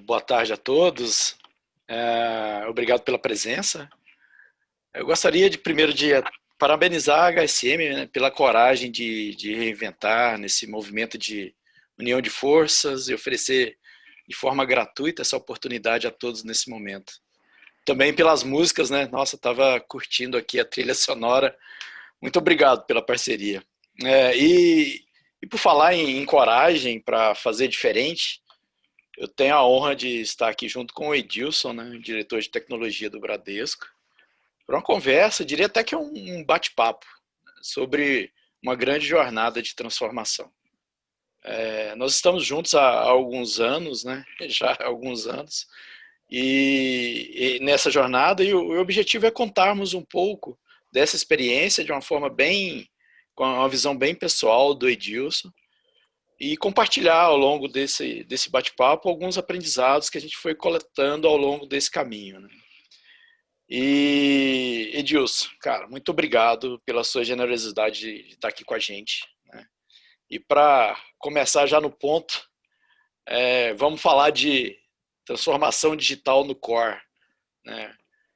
Boa tarde a todos. Obrigado pela presença. Eu gostaria de parabenizar a HSM, né, pela coragem de reinventar nesse movimento de união de forças e oferecer de forma gratuita essa oportunidade a todos nesse momento. Também pelas músicas, né? Nossa, estava curtindo aqui a trilha sonora. Muito obrigado pela parceria. E por falar em coragem para fazer diferente, eu tenho a honra de estar aqui junto com o Edilson, né, diretor de tecnologia do Bradesco, para uma conversa, diria até que um bate-papo sobre uma grande jornada de transformação. Nós estamos juntos há alguns anos, né, já há alguns anos, e nessa jornada, e o objetivo é contarmos um pouco dessa experiência de uma forma com uma visão bem pessoal do Edilson, e compartilhar ao longo desse bate-papo alguns aprendizados que a gente foi coletando ao longo desse caminho. Né? E, Edilson, cara, muito obrigado pela sua generosidade de estar aqui com a gente. Né? E para começar já no ponto, vamos falar de transformação digital no core. Né?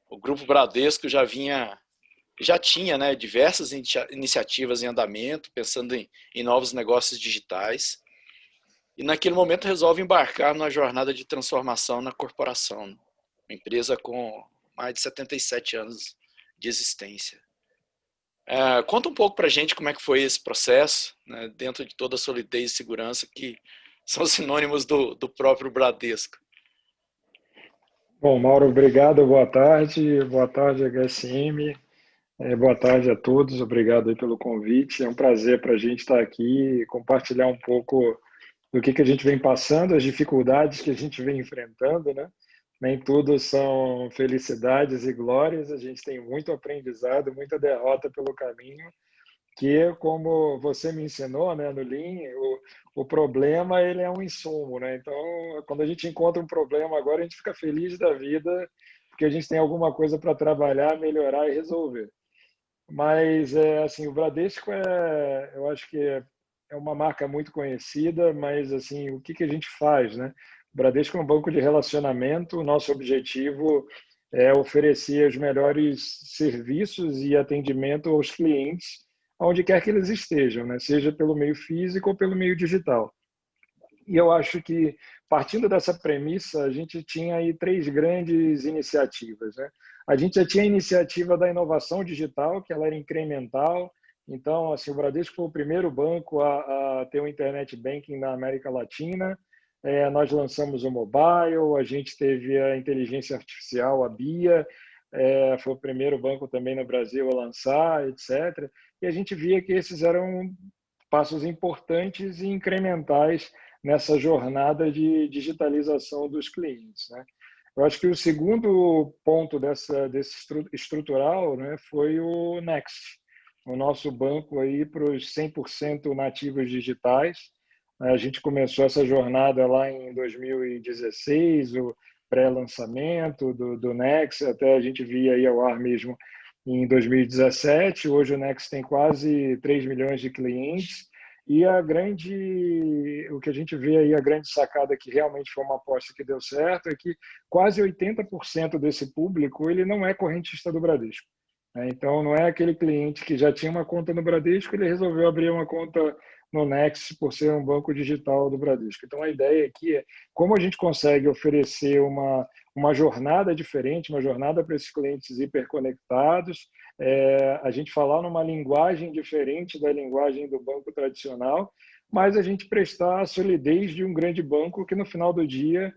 O Grupo Bradesco já tinha, né, diversas iniciativas em andamento, pensando em novos negócios digitais. E naquele momento resolve embarcar numa jornada de transformação na corporação, né? Uma empresa com mais de 77 anos de existência. Conta um pouco para a gente como é que foi esse processo, né, dentro de toda a solidez e segurança que são sinônimos do próprio Bradesco. Bom, Mauro, obrigado, boa tarde, HSM, boa tarde a todos, obrigado aí pelo convite, é um prazer para a gente estar aqui e compartilhar um pouco do que a gente vem passando, as dificuldades que a gente vem enfrentando, né? Nem tudo são felicidades e glórias, a gente tem muito aprendizado, muita derrota pelo caminho, que como você me ensinou, né, no Lean, o problema ele é um insumo, né? Então, quando a gente encontra um problema agora, a gente fica feliz da vida, porque a gente tem alguma coisa para trabalhar, melhorar e resolver. Mas assim, o Bradesco eu acho que é uma marca muito conhecida, mas assim, o que a gente faz, né? O Bradesco é um banco de relacionamento, o nosso objetivo é oferecer os melhores serviços e atendimento aos clientes, onde quer que eles estejam, né? Seja pelo meio físico ou pelo meio digital. E eu acho que, partindo dessa premissa, a gente tinha aí três grandes iniciativas, né? A gente já tinha a iniciativa da inovação digital, que ela era incremental. Então, assim, o Bradesco foi o primeiro banco a ter o internet banking na América Latina. Nós lançamos o mobile, a gente teve a inteligência artificial, a BIA, foi o primeiro banco também no Brasil a lançar, etc. E a gente via que esses eram passos importantes e incrementais nessa jornada de digitalização dos clientes, né? Eu acho que o segundo ponto desse estrutural, né, foi o Next, o nosso banco aí para os 100% nativos digitais. A gente começou essa jornada lá em 2016, o pré-lançamento do Next, até a gente via aí ao ar mesmo em 2017. Hoje o Next tem quase 3 milhões de clientes. E o que a gente vê aí, a grande sacada que realmente foi uma aposta que deu certo, é que quase 80% desse público ele não é correntista do Bradesco. Né? Então, não é aquele cliente que já tinha uma conta no Bradesco, ele resolveu abrir uma conta no Next por ser um banco digital do Bradesco. Então, a ideia aqui é como a gente consegue oferecer uma jornada diferente, uma jornada para esses clientes hiperconectados, a gente falar numa linguagem diferente da linguagem do banco tradicional, mas a gente prestar a solidez de um grande banco que no final do dia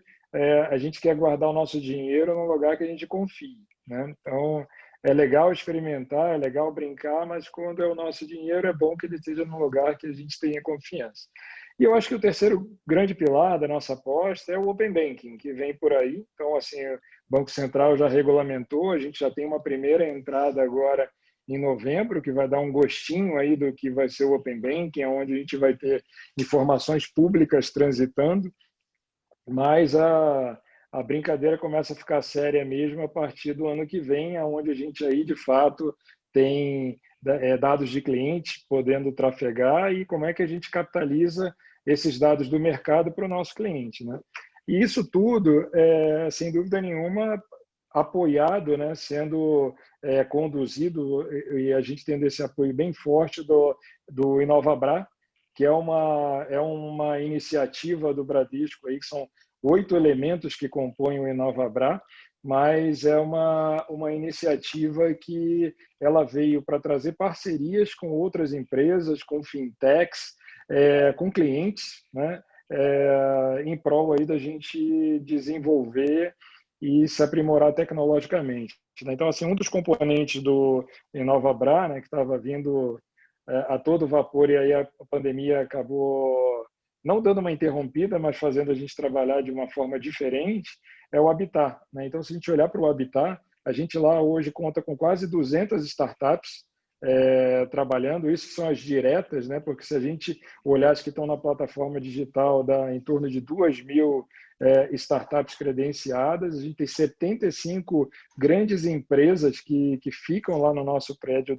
a gente quer guardar o nosso dinheiro num lugar que a gente confie, né? Então é legal experimentar, é legal brincar, mas quando é o nosso dinheiro é bom que ele esteja num lugar que a gente tenha confiança. E eu acho que o terceiro grande pilar da nossa aposta é o Open Banking, que vem por aí. Então, assim, o Banco Central já regulamentou, a gente já tem uma primeira entrada agora em novembro, que vai dar um gostinho aí do que vai ser o Open Banking, onde a gente vai ter informações públicas transitando, mas a brincadeira começa a ficar séria mesmo a partir do ano que vem, onde a gente aí, de fato, tem dados de clientes podendo trafegar e como é que a gente capitaliza esses dados do mercado para o nosso cliente, né? E isso tudo, sem dúvida nenhuma, apoiado, né, sendo conduzido, e a gente tendo esse apoio bem forte do Inovabra, que é uma iniciativa do Bradesco, aí, que são 8 elementos que compõem o Inovabra, mas é uma iniciativa que ela veio para trazer parcerias com outras empresas, com fintechs, com clientes, né, em prol aí da gente desenvolver e se aprimorar tecnologicamente, né? Então, assim, um dos componentes do Inovabra, né, que estava vindo a todo vapor, e aí a pandemia acabou não dando uma interrompida, mas fazendo a gente trabalhar de uma forma diferente, é o Habitat, né? Então, se a gente olhar para o Habitat, a gente lá hoje conta com quase 200 startups trabalhando. Isso são as diretas, né? Porque se a gente olhar as que estão na plataforma digital, dá em torno de 2.000 startups credenciadas. A gente tem 75 grandes empresas que ficam lá no nosso prédio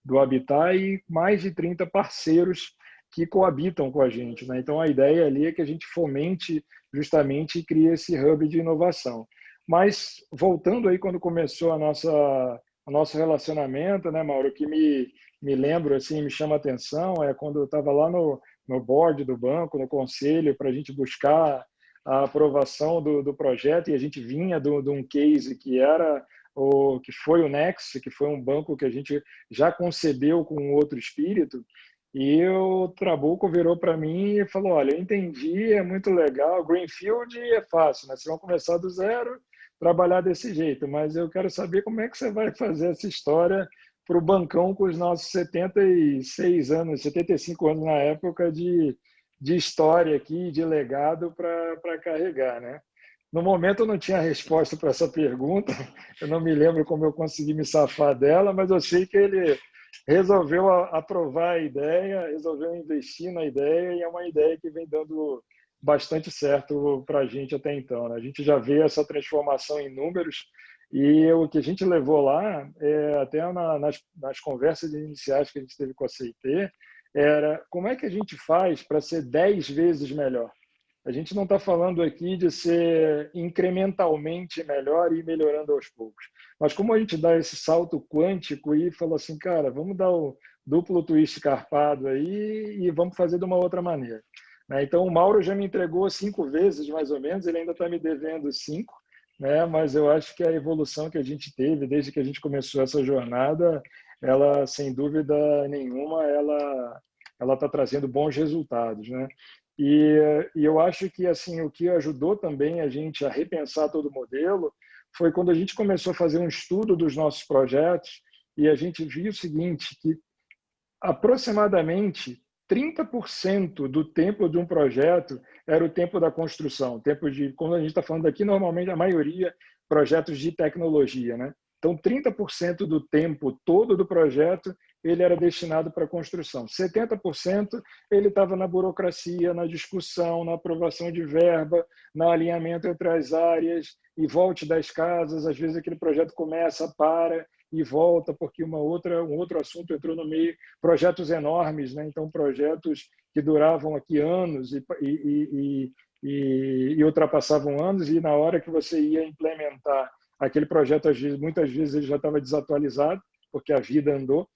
do Habitat e mais de 30 parceiros que coabitam com a gente, né? Então, a ideia ali é que a gente fomente justamente e crie esse hub de inovação. Mas, voltando aí quando começou o nosso relacionamento, né, Mauro, o que me lembro, assim, me chama a atenção, é quando eu estava lá no board do banco, no conselho, para a gente buscar a aprovação do projeto, e a gente vinha de um case que foi o Next, que foi um banco que a gente já concebeu com outro espírito, e o Trabuco virou para mim e falou: olha, eu entendi, é muito legal, Greenfield é fácil, né? Vocês vão começar do zero, trabalhar desse jeito, mas eu quero saber como é que você vai fazer essa história para o bancão com os nossos 76 anos, 75 anos na época de história aqui, de legado para carregar, né? No momento eu não tinha resposta para essa pergunta, eu não me lembro como eu consegui me safar dela, mas eu sei que ele resolveu aprovar a ideia, resolveu investir na ideia, e é uma ideia que vem dando bastante certo para a gente até então, né? A gente já vê essa transformação em números, e o que a gente levou lá, até nas conversas iniciais que a gente teve com a CIT, era como é que a gente faz para ser 10 vezes melhor. A gente não está falando aqui de ser incrementalmente melhor e ir melhorando aos poucos. Mas como a gente dá esse salto quântico e falou assim, cara, vamos dar o duplo twist carpado aí e vamos fazer de uma outra maneira. Né? Então, o Mauro já me entregou 5 vezes, mais ou menos, ele ainda está me devendo 5, né? Mas eu acho que a evolução que a gente teve desde que a gente começou essa jornada, ela, sem dúvida nenhuma, ela está trazendo bons resultados, né? E eu acho que assim o que ajudou também a gente a repensar todo o modelo foi quando a gente começou a fazer um estudo dos nossos projetos e a gente viu o seguinte, que aproximadamente 30% do tempo de um projeto era o tempo da construção, o tempo de, como a gente está falando aqui, normalmente a maioria projetos de tecnologia, né? Então, 30% do tempo todo do projeto ele era destinado para a construção. 70% ele estava na burocracia, na discussão, na aprovação de verba, no alinhamento entre as áreas, e volte das casas, às vezes aquele projeto começa, para e volta, porque um outro assunto entrou no meio, projetos enormes, né? Então projetos que duravam aqui anos e ultrapassavam anos, e na hora que você ia implementar aquele projeto, muitas vezes ele já estava desatualizado, porque a vida andou.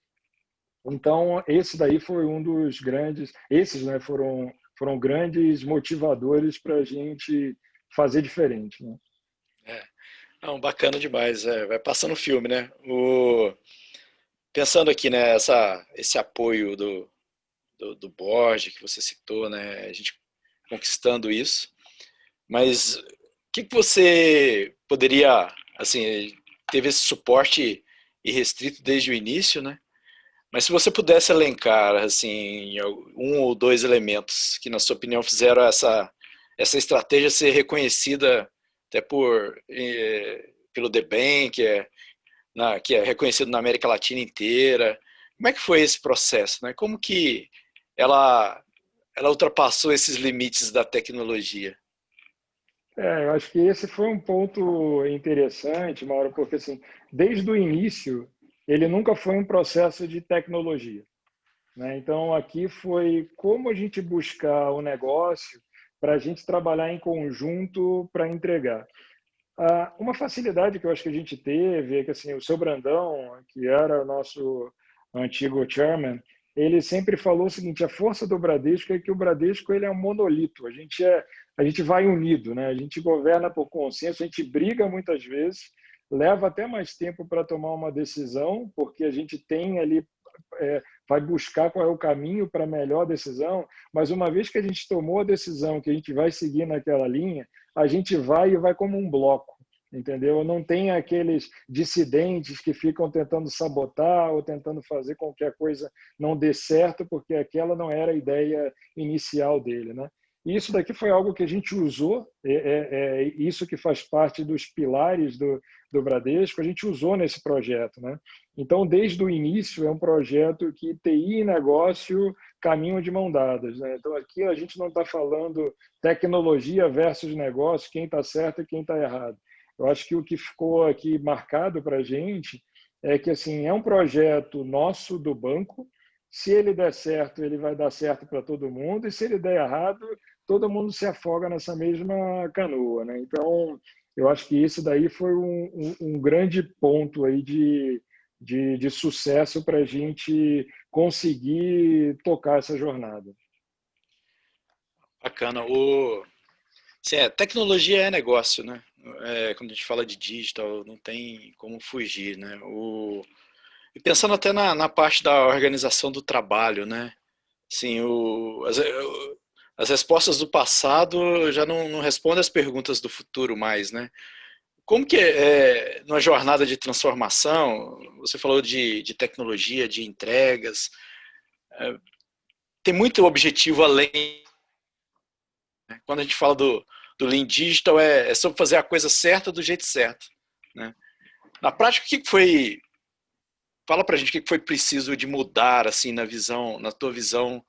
Então, esse daí foi um dos grandes, esses, né, foram grandes motivadores para a gente fazer diferente, né? É. Não, bacana demais. Vai passando o filme, né? Pensando aqui, né, esse apoio do board que você citou, né? A gente conquistando isso. Mas o que você poderia, assim, teve esse suporte irrestrito desde o início, né? Mas se você pudesse elencar, assim, um ou dois elementos que, na sua opinião, fizeram essa estratégia ser reconhecida até pelo DEBEM, que é reconhecido na América Latina inteira. Como é que foi esse processo, né? Como que ela, ela ultrapassou esses limites da tecnologia? Eu acho que esse foi um ponto interessante, Mauro, porque assim, desde o início, ele nunca foi um processo de tecnologia, né? Então, aqui foi como a gente buscar o negócio para a gente trabalhar em conjunto para entregar. Uma facilidade que eu acho que a gente teve é que assim, o seu Brandão, que era o nosso antigo chairman, ele sempre falou o seguinte: a força do Bradesco é que o Bradesco ele é um monolito, a gente vai unido, né? A gente governa por consenso, a gente briga muitas vezes, leva até mais tempo para tomar uma decisão, porque a gente tem ali vai buscar qual é o caminho para a melhor decisão, mas uma vez que a gente tomou a decisão que a gente vai seguir naquela linha, a gente vai e vai como um bloco, entendeu? Não tem aqueles dissidentes que ficam tentando sabotar ou tentando fazer com que a coisa não dê certo, porque aquela não era a ideia inicial dele, né? E isso daqui foi algo que a gente usou, isso que faz parte dos pilares do Bradesco, a gente usou nesse projeto, né? Então, desde o início, é um projeto que TI e negócio caminham de mão dadas, né? Então, aqui a gente não está falando tecnologia versus negócio, quem está certo e quem está errado. Eu acho que o que ficou aqui marcado para a gente é que assim, é um projeto nosso do banco. Se ele der certo, ele vai dar certo para todo mundo, e se ele der errado, todo mundo se afoga nessa mesma canoa, né? Então, eu acho que esse daí foi um grande ponto aí de sucesso para a gente conseguir tocar essa jornada. Bacana. Sim, tecnologia é negócio, né? Quando a gente fala de digital, não tem como fugir, né? E pensando até na parte da organização do trabalho, né? Sim, as respostas do passado já não respondem as perguntas do futuro mais, né? Como que numa jornada de transformação, você falou de tecnologia, de entregas, tem muito objetivo além, né? Quando a gente fala do Lean Digital, é sobre fazer a coisa certa do jeito certo, né? Na prática, o que foi... Fala pra gente o que foi preciso de mudar, assim, na tua visão,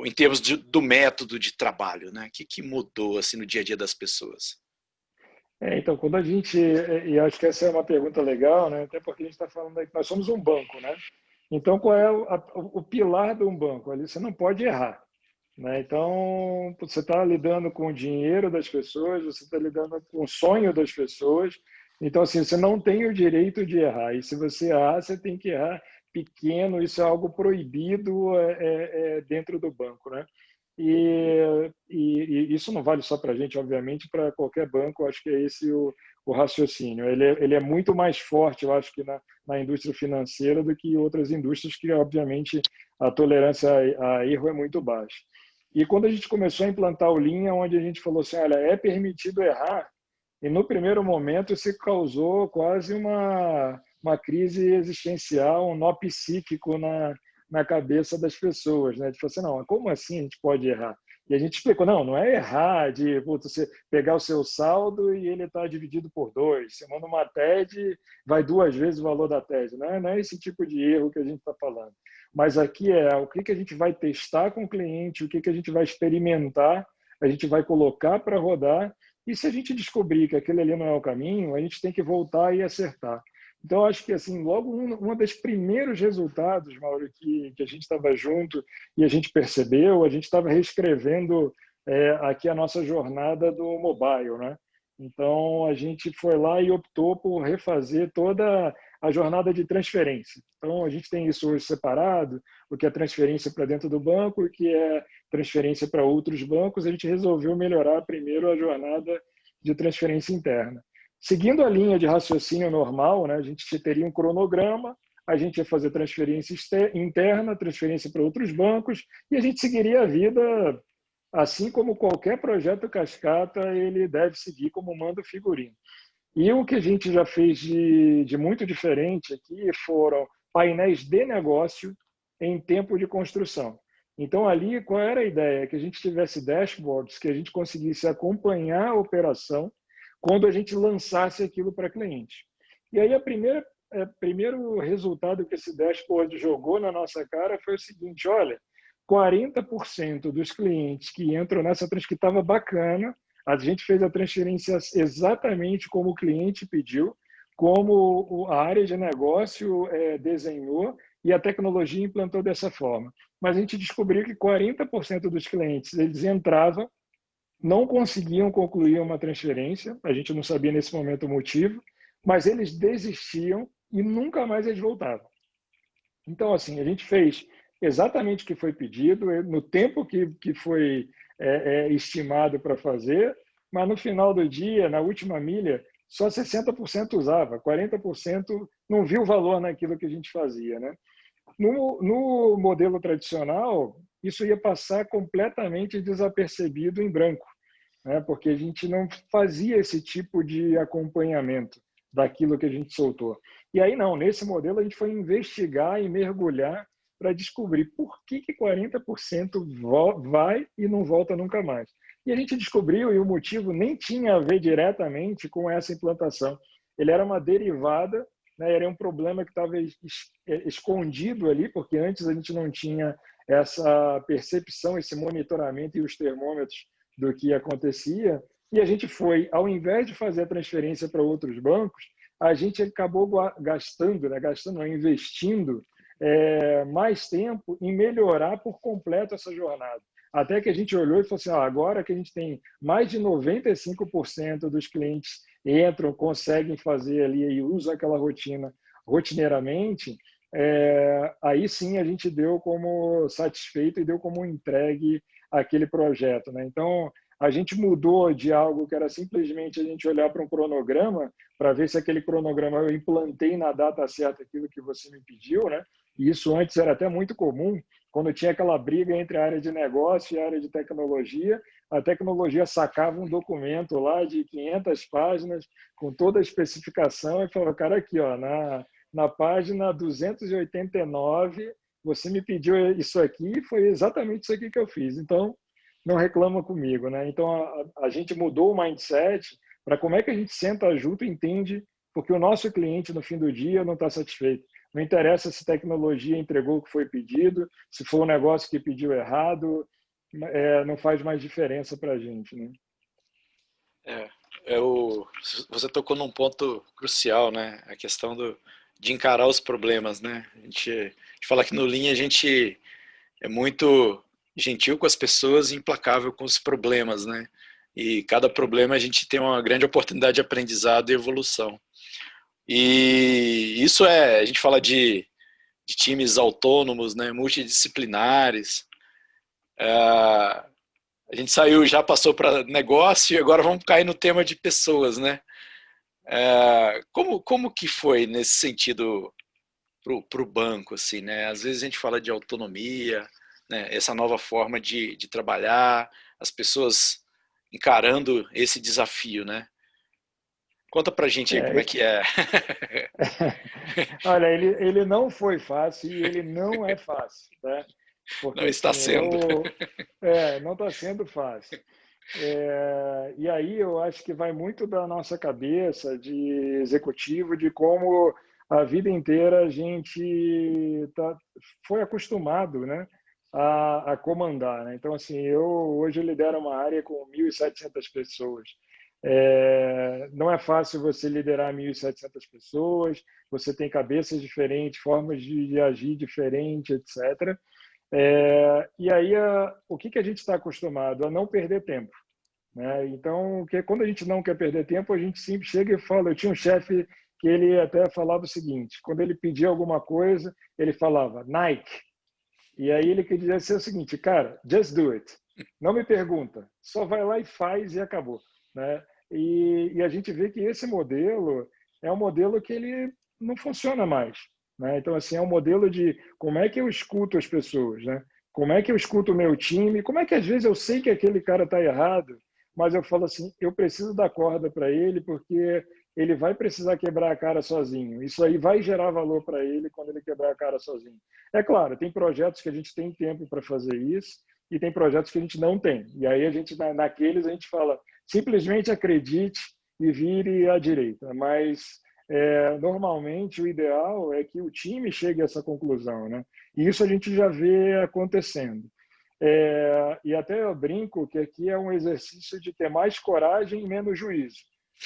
em termos do método de trabalho, né? O que mudou, assim, no dia a dia das pessoas? Então, quando a gente, e acho que essa é uma pergunta legal, né? Até porque a gente está falando aí que nós somos um banco, né? Então, qual é o pilar de um banco? Ali você não pode errar, né? Então, você está lidando com o dinheiro das pessoas, você está lidando com o sonho das pessoas. Então, assim, você não tem o direito de errar. E se você errar, você tem que errar pequeno. Isso é algo proibido dentro do banco, né? E isso não vale só para a gente, obviamente, para qualquer banco. Eu acho que é esse o raciocínio. Ele é muito mais forte, eu acho, que na indústria financeira do que outras indústrias que, obviamente, a tolerância a erro é muito baixa. E quando a gente começou a implantar o Lean, onde a gente falou assim, olha, é permitido errar, e no primeiro momento isso causou quase uma crise existencial, um nó psíquico na cabeça das pessoas, né? De falar assim, não, como assim a gente pode errar? E a gente explicou, não é errar de você pegar o seu saldo e ele está dividido por dois. Você manda uma TED, vai duas vezes o valor da TED. Não é esse tipo de erro que a gente está falando. Mas aqui é o que a gente vai testar com o cliente, o que a gente vai experimentar, a gente vai colocar para rodar, e se a gente descobrir que aquele ali não é o caminho, a gente tem que voltar e acertar. Então, acho que assim, logo um dos primeiros resultados, Mauro, que a gente estava junto e a gente percebeu, a gente estava reescrevendo aqui a nossa jornada do mobile, né? Então, a gente foi lá e optou por refazer toda a jornada de transferência. Então, a gente tem isso hoje separado, o que é transferência para dentro do banco e o que é transferência para outros bancos. A gente resolveu melhorar primeiro a jornada de transferência interna. Seguindo a linha de raciocínio normal, né, a gente teria um cronograma, a gente ia fazer transferência interna, transferência para outros bancos, e a gente seguiria a vida assim como qualquer projeto cascata, ele deve seguir como manda o figurino. E o que a gente já fez de muito diferente aqui foram painéis de negócio em tempo de construção. Então, ali, qual era a ideia? Que a gente tivesse dashboards, que a gente conseguisse acompanhar a operação quando a gente lançasse aquilo para cliente. E aí, primeiro resultado que esse dashboard jogou na nossa cara foi o seguinte, olha, 40% dos clientes que entram nessa que estava bacana, a gente fez a transferência exatamente como o cliente pediu, como a área de negócio desenhou e a tecnologia implantou dessa forma. Mas a gente descobriu que 40% dos clientes eles entravam, não conseguiam concluir uma transferência, a gente não sabia nesse momento o motivo, mas eles desistiam e nunca mais eles voltavam. Então, assim, a gente fez exatamente o que foi pedido, no tempo que foi estimado para fazer, mas no final do dia, na última milha, só 60% usava, 40% não viu valor naquilo que a gente fazia, né? No modelo tradicional, isso ia passar completamente desapercebido em branco, né? Porque a gente não fazia esse tipo de acompanhamento daquilo que a gente soltou. E aí não, nesse modelo a gente foi investigar e mergulhar para descobrir por que 40% vai e não volta nunca mais. E a gente descobriu, e o motivo nem tinha a ver diretamente com essa implantação. Ele era uma derivada, né? Era um problema que estava escondido ali, porque antes a gente não tinha essa percepção, esse monitoramento e os termômetros do que acontecia, e a gente foi, ao invés de fazer a transferência para outros bancos, a gente acabou gastando, né, investindo mais tempo em melhorar por completo essa jornada. Até que a gente olhou e falou assim, agora que a gente tem mais de 95% dos clientes entram, conseguem fazer ali e usam aquela rotina rotineiramente, aí sim a gente deu como satisfeito e deu como entregue aquele projeto, né? Então, a gente mudou de algo que era simplesmente a gente olhar para um cronograma para ver se aquele cronograma eu implantei na data certa aquilo que você me pediu, né? E isso antes era até muito comum, quando tinha aquela briga entre a área de negócio e a área de tecnologia, a tecnologia sacava um documento lá de 500 páginas com toda a especificação e falava, cara, aqui, ó, na página 289, você me pediu isso aqui e foi exatamente isso aqui que eu fiz. Então, não reclama comigo, né? Então, a gente mudou o mindset para como é que a gente senta junto e entende, porque o nosso cliente, no fim do dia, não está satisfeito. Não interessa se tecnologia entregou o que foi pedido, se foi um negócio que pediu errado, não faz mais diferença para a gente, né? Você tocou num ponto crucial, né? A questão de encarar os problemas, né? A gente fala que no Lean a gente é muito gentil com as pessoas e implacável com os problemas, né? E cada problema a gente tem uma grande oportunidade de aprendizado e evolução. E isso a gente fala de times autônomos, né? Multidisciplinares. A gente saiu, já passou para negócio e agora vamos cair no tema de pessoas, né? Como que foi nesse sentido para o banco, assim, né? Às vezes a gente fala de autonomia, né? Essa nova forma de trabalhar, as pessoas encarando esse desafio, né? Conta pra gente aí como é É, que é. olha, ele não foi fácil e ele não é fácil, né? Porque Não está assim, sendo. não está sendo fácil. E aí eu acho que vai muito da nossa cabeça de executivo, de como a vida inteira a gente foi acostumado, né, a comandar, né? Então, assim, eu hoje lidero uma área com 1.700 pessoas. Não é fácil você liderar 1.700 pessoas, você tem cabeças diferentes, formas de agir diferentes, etc. E aí, o que a gente está acostumado? A não perder tempo, né? Então, quando a gente não quer perder tempo, a gente sempre chega e fala. Eu tinha um chefe que ele até falava o seguinte: quando ele pedia alguma coisa, ele falava Nike. E aí ele queria dizer o seguinte, cara, just do it. Não me pergunta, só vai lá e faz e acabou, né? E a gente vê que esse modelo é um modelo que ele não funciona mais, né? Então, assim, é um modelo de como é que eu escuto as pessoas, né? Como é que eu escuto o meu time, como é que às vezes eu sei que aquele cara está errado, mas eu falo assim, eu preciso dar corda para ele porque ele vai precisar quebrar a cara sozinho. Isso aí vai gerar valor para ele quando ele quebrar a cara sozinho. É claro, tem projetos que a gente tem tempo para fazer isso e tem projetos que a gente não tem. E aí a gente, naqueles, a gente fala, simplesmente acredite e vire à direita. Mas normalmente o ideal é que o time chegue a essa conclusão, né? E isso a gente já vê acontecendo. E até eu brinco que aqui é um exercício de ter mais coragem e menos juízo,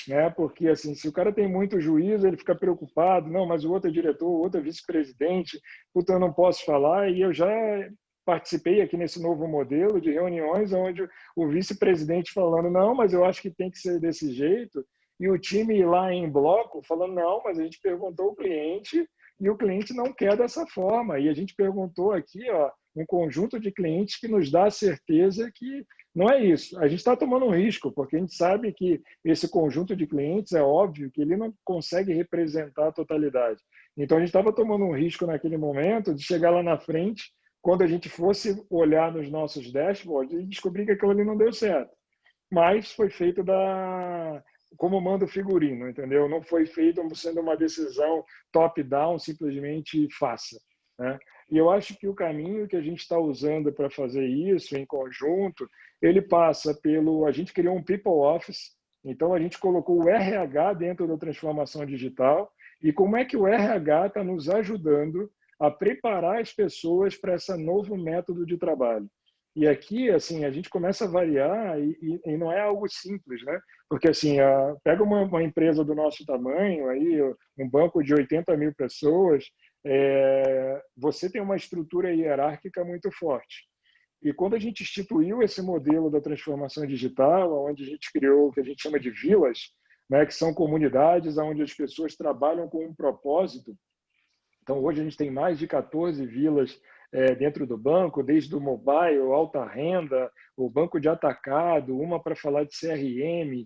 né? Porque assim, se o cara tem muito juízo, ele fica preocupado, não, mas o outro é diretor, o outro é vice-presidente, puta, eu não posso falar, e eu já participei aqui nesse novo modelo de reuniões onde o vice-presidente falando, não, mas eu acho que tem que ser desse jeito, e o time lá em bloco falando, não, mas a gente perguntou ao cliente e o cliente não quer dessa forma. E a gente perguntou aqui, ó, um conjunto de clientes que nos dá a certeza que não é isso. A gente está tomando um risco, porque a gente sabe que esse conjunto de clientes é óbvio que ele não consegue representar a totalidade. Então, a gente estava tomando um risco naquele momento de chegar lá na frente, quando a gente fosse olhar nos nossos dashboards e descobrir que aquilo ali não deu certo. Mas foi feito como manda o figurino, entendeu? Não foi feito sendo uma decisão top-down, simplesmente faça. Né? E eu acho que o caminho que a gente está usando para fazer isso em conjunto, ele passa pelo... A gente criou um People Office, então a gente colocou o RH dentro da transformação digital, e como é que o RH está nos ajudando a preparar as pessoas para esse novo método de trabalho. E aqui, assim, a gente começa a variar e não é algo simples, né? Porque, assim, pega uma empresa do nosso tamanho, aí, um banco de 80 mil pessoas, você tem uma estrutura hierárquica muito forte. E quando a gente instituiu esse modelo da transformação digital, onde a gente criou o que a gente chama de vilas, né, que são comunidades onde as pessoas trabalham com um propósito. Então, hoje a gente tem mais de 14 vilas dentro do banco, desde o mobile, alta renda, o banco de atacado, uma para falar de CRM.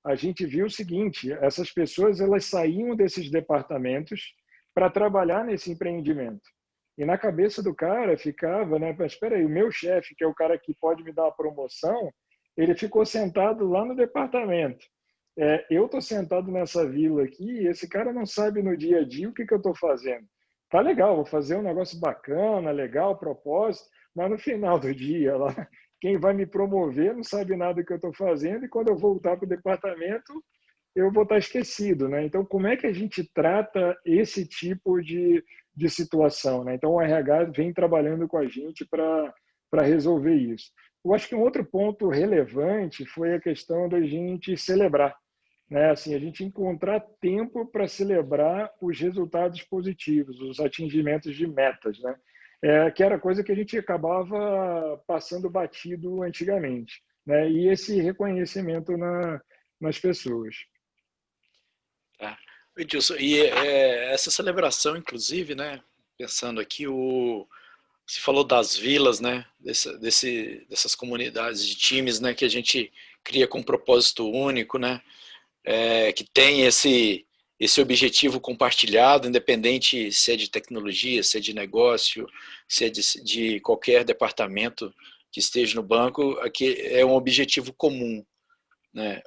A gente viu o seguinte, essas pessoas elas saíam desses departamentos para trabalhar nesse empreendimento. E na cabeça do cara ficava, né, mas espera aí, o meu chefe, que é o cara que pode me dar a promoção, ele ficou sentado lá no departamento. Eu estou sentado nessa vila aqui e esse cara não sabe no dia a dia o que eu estou fazendo. Tá legal, vou fazer um negócio bacana, legal, propósito, mas no final do dia, lá, quem vai me promover não sabe nada do que eu estou fazendo e quando eu voltar para o departamento, eu vou estar esquecido. Né? Então, como é que a gente trata esse tipo de situação? Né? Então, o RH vem trabalhando com a gente para resolver isso. Eu acho que um outro ponto relevante foi a questão da gente celebrar. Né? Assim, a gente encontrar tempo para celebrar os resultados positivos, os atingimentos de metas, né? Que era coisa que a gente acabava passando batido antigamente, né? E esse reconhecimento nas pessoas. Tá. Edilson, e essa celebração, inclusive, né? Pensando aqui, você falou das vilas, né? Dessas comunidades de times, né? Que a gente cria com um propósito único, né? Que tem esse objetivo compartilhado, independente se é de tecnologia, se é de negócio, se é de qualquer departamento que esteja no banco, aqui é um objetivo comum. Né?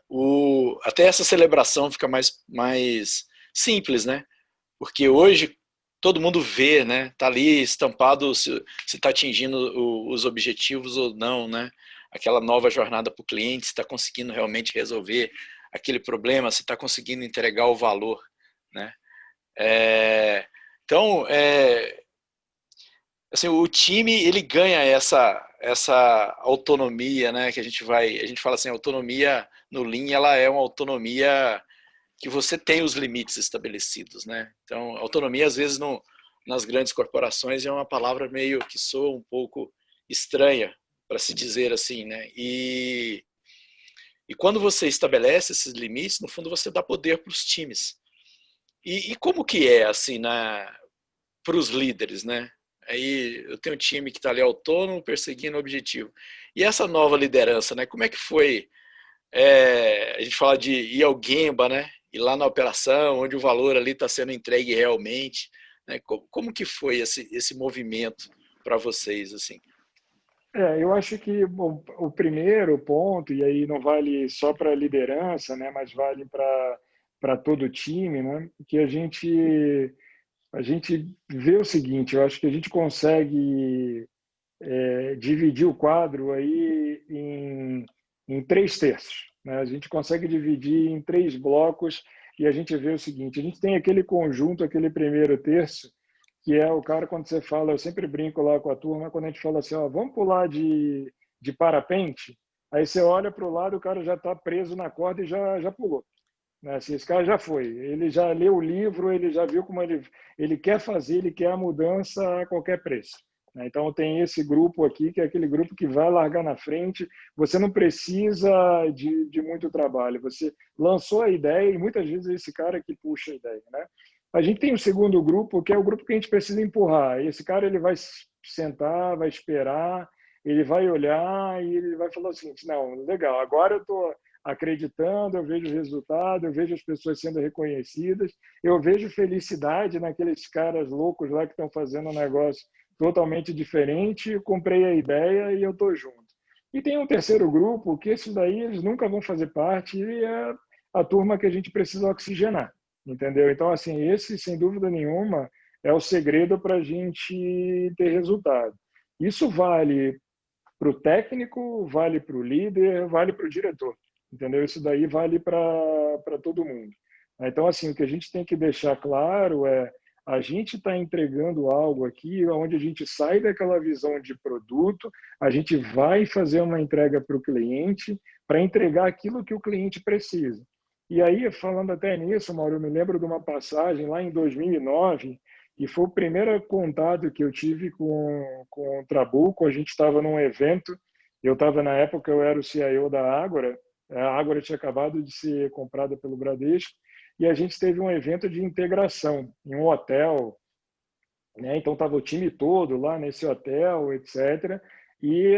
Até essa celebração fica mais simples, né? Porque hoje todo mundo vê, né? Tá ali estampado se está atingindo os objetivos ou não, né? Aquela nova jornada para o cliente, se está conseguindo realmente resolver aquele problema, se está conseguindo entregar o valor, né? Então, assim, o time ele ganha essa autonomia, né? Que a gente fala assim, a autonomia no Lean, ela é uma autonomia que você tem os limites estabelecidos, né? Então, autonomia às vezes nas grandes corporações é uma palavra meio que soa um pouco estranha para se dizer assim, né? E quando você estabelece esses limites, no fundo você dá poder para os times. E como que é assim para os líderes, né? Aí eu tenho um time que está ali autônomo, perseguindo o objetivo. E essa nova liderança, né? Como é que foi? A gente fala de ir ao Gemba, né? Ir lá na operação, onde o valor ali está sendo entregue realmente. Né? Como que foi esse movimento para vocês, assim? Eu acho que bom, o primeiro ponto, e aí não vale só para a liderança, né, mas vale para todo o time, né, que a gente vê o seguinte, eu acho que a gente consegue dividir o quadro aí em três terços. Né? A gente consegue dividir em três blocos e a gente vê o seguinte: a gente tem aquele conjunto, aquele primeiro terço, que é o cara, quando você fala, eu sempre brinco lá com a turma, quando a gente fala assim, ó, vamos pular de parapente, aí você olha para o lado, o cara já está preso na corda e já pulou. Né? Assim, esse cara já foi, ele já leu o livro, ele já viu como ele quer fazer, ele quer a mudança a qualquer preço. né? Então, tem esse grupo aqui, que é aquele grupo que vai largar na frente. Você não precisa de muito trabalho. Você lançou a ideia e muitas vezes é esse cara que puxa a ideia, né? A gente tem o segundo grupo, que é o grupo que a gente precisa empurrar. Esse cara ele vai sentar, vai esperar, ele vai olhar e ele vai falar assim, não, legal, agora eu estou acreditando, eu vejo o resultado, eu vejo as pessoas sendo reconhecidas, eu vejo felicidade naqueles caras loucos lá que estão fazendo um negócio totalmente diferente, eu comprei a ideia e eu estou junto. E tem um terceiro grupo, que esses daí eles nunca vão fazer parte, e é a turma que a gente precisa oxigenar, entendeu? Então, assim, esse, sem dúvida nenhuma, é o segredo para a gente ter resultado. Isso vale para o técnico, vale para o líder, vale para o diretor, entendeu? Isso daí vale para todo mundo. Então, assim, o que a gente tem que deixar claro é a gente está entregando algo aqui onde a gente sai daquela visão de produto, a gente vai fazer uma entrega para o cliente para entregar aquilo que o cliente precisa. E aí, falando até nisso, Mauro, eu me lembro de uma passagem lá em 2009, e foi o primeiro contato que eu tive com o Trabuco. A gente estava num evento, eu estava na época, eu era o CIO da Ágora, a Ágora tinha acabado de ser comprada pelo Bradesco, e a gente teve um evento de integração em um hotel, né? Então estava o time todo lá nesse hotel, etc. E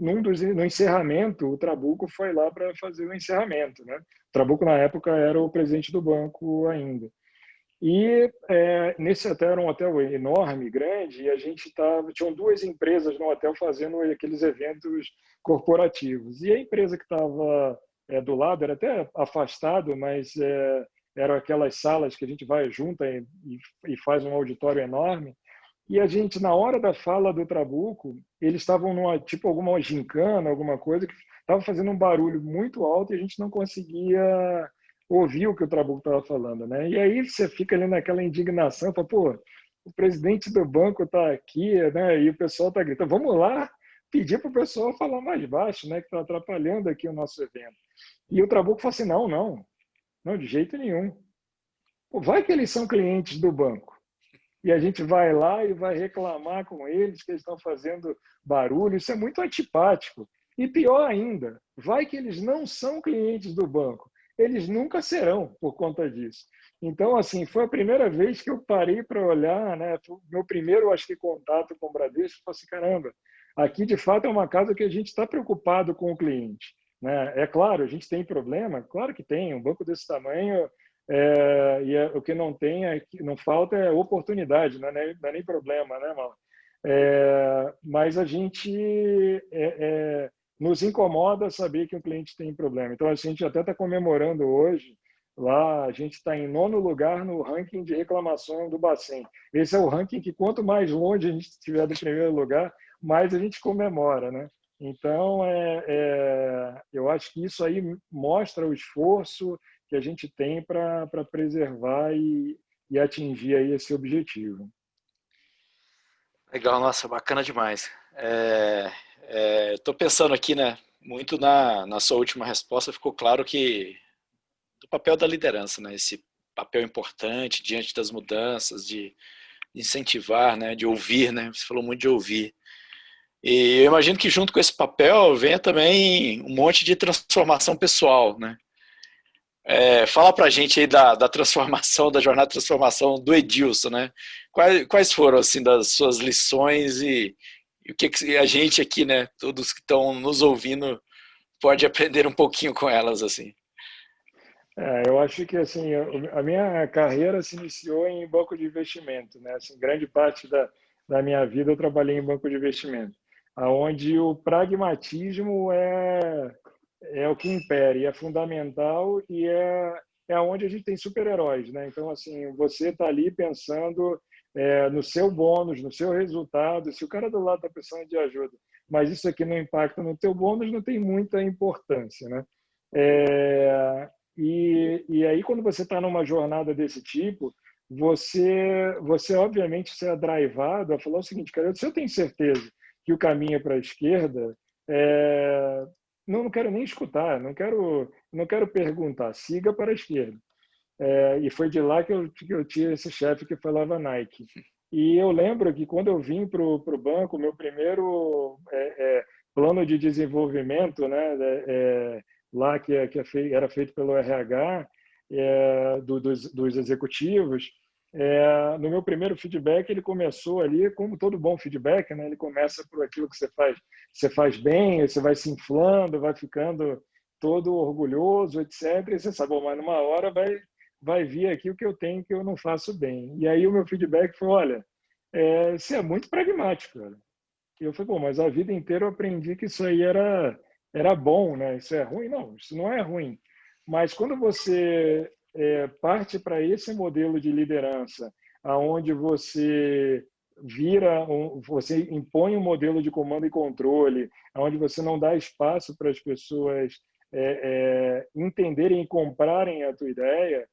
no encerramento, o Trabuco foi lá para fazer o encerramento, né? O Trabuco, na época, era o presidente do banco ainda. E nesse hotel era um hotel enorme, grande, e a gente tinham duas empresas no hotel fazendo aqueles eventos corporativos. E a empresa que estava do lado era até afastado, mas eram aquelas salas que a gente vai junto e faz um auditório enorme. E a gente, na hora da fala do Trabuco, eles estavam numa, tipo, alguma gincana, alguma coisa, que estava fazendo um barulho muito alto e a gente não conseguia ouvir o que o Trabuco estava falando, né? E aí você fica ali naquela indignação, fala, pô, o presidente do banco está aqui, né? E o pessoal está gritando, vamos lá pedir para o pessoal falar mais baixo, né? Que está atrapalhando aqui o nosso evento. E o Trabuco falou assim, não, não, não, de jeito nenhum. Pô, vai que eles são clientes do banco e a gente vai lá e vai reclamar com eles que eles estão fazendo barulho. Isso é muito antipático. E pior ainda, vai que eles não são clientes do banco. Eles nunca serão por conta disso. Então, assim, foi a primeira vez que eu parei para olhar, né? Foi o meu primeiro, acho que, contato com o Bradesco. Falei assim, caramba, aqui de fato é uma casa que a gente está preocupado com o cliente, né? É claro, a gente tem problema, claro que tem. Um banco desse tamanho o que não tem, não falta é oportunidade, não é nem problema, né, Mal? Mas a gente nos incomoda saber que o cliente tem problema. Então, a gente até está comemorando hoje, lá a gente está em 9º lugar no ranking de reclamação do Bacen. Esse é o ranking que quanto mais longe a gente estiver do primeiro lugar, mais a gente comemora, né? Então, eu acho que isso aí mostra o esforço que a gente tem para preservar e atingir aí esse objetivo. Legal, nossa, bacana demais. Estou pensando aqui, né, muito na sua última resposta, ficou claro que do papel da liderança, né, esse papel importante diante das mudanças, de incentivar, né, de ouvir, né, você falou muito de ouvir. E eu imagino que junto com esse papel venha também um monte de transformação pessoal, né? Fala pra gente aí da transformação, da jornada de transformação do Edilson, né? Quais foram, assim, das suas lições e o que a gente aqui, né, todos que estão nos ouvindo, pode aprender um pouquinho com elas, assim? Eu acho que assim a minha carreira se iniciou em banco de investimento, né? Assim, grande parte da minha vida eu trabalhei em banco de investimento, aonde o pragmatismo é o que impera e é fundamental e é onde a gente tem super-heróis, né? Então, assim, você está ali pensando no seu bônus, no seu resultado. Se o cara do lado está precisando de ajuda, mas isso aqui não impacta no teu bônus, não tem muita importância, né? E aí, quando você está numa jornada desse tipo, você obviamente, você é drivado a falar o seguinte, cara, se eu tenho certeza que o caminho é para a esquerda, é, não quero nem escutar, não quero perguntar, siga para a esquerda. E foi de lá que eu tinha esse chefe que falava Nike. E eu lembro que quando eu vim para o banco, meu primeiro plano de desenvolvimento, né, lá era feito pelo RH, dos executivos, no meu primeiro feedback, ele começou ali, como todo bom feedback, né, ele começa por aquilo que você faz bem, você vai se inflando, vai ficando todo orgulhoso, etc. E você sabe, bom, mas numa hora vai vir aqui o que eu tenho que eu não faço bem. E aí o meu feedback foi, olha, você é muito pragmático, cara. E eu falei, pô, mas a vida inteira eu aprendi que isso aí era bom, né? Isso é ruim? Não, isso não é ruim. Mas quando você parte para esse modelo de liderança, aonde você você impõe um modelo de comando e controle, aonde você não dá espaço para as pessoas entenderem e comprarem a tua ideia,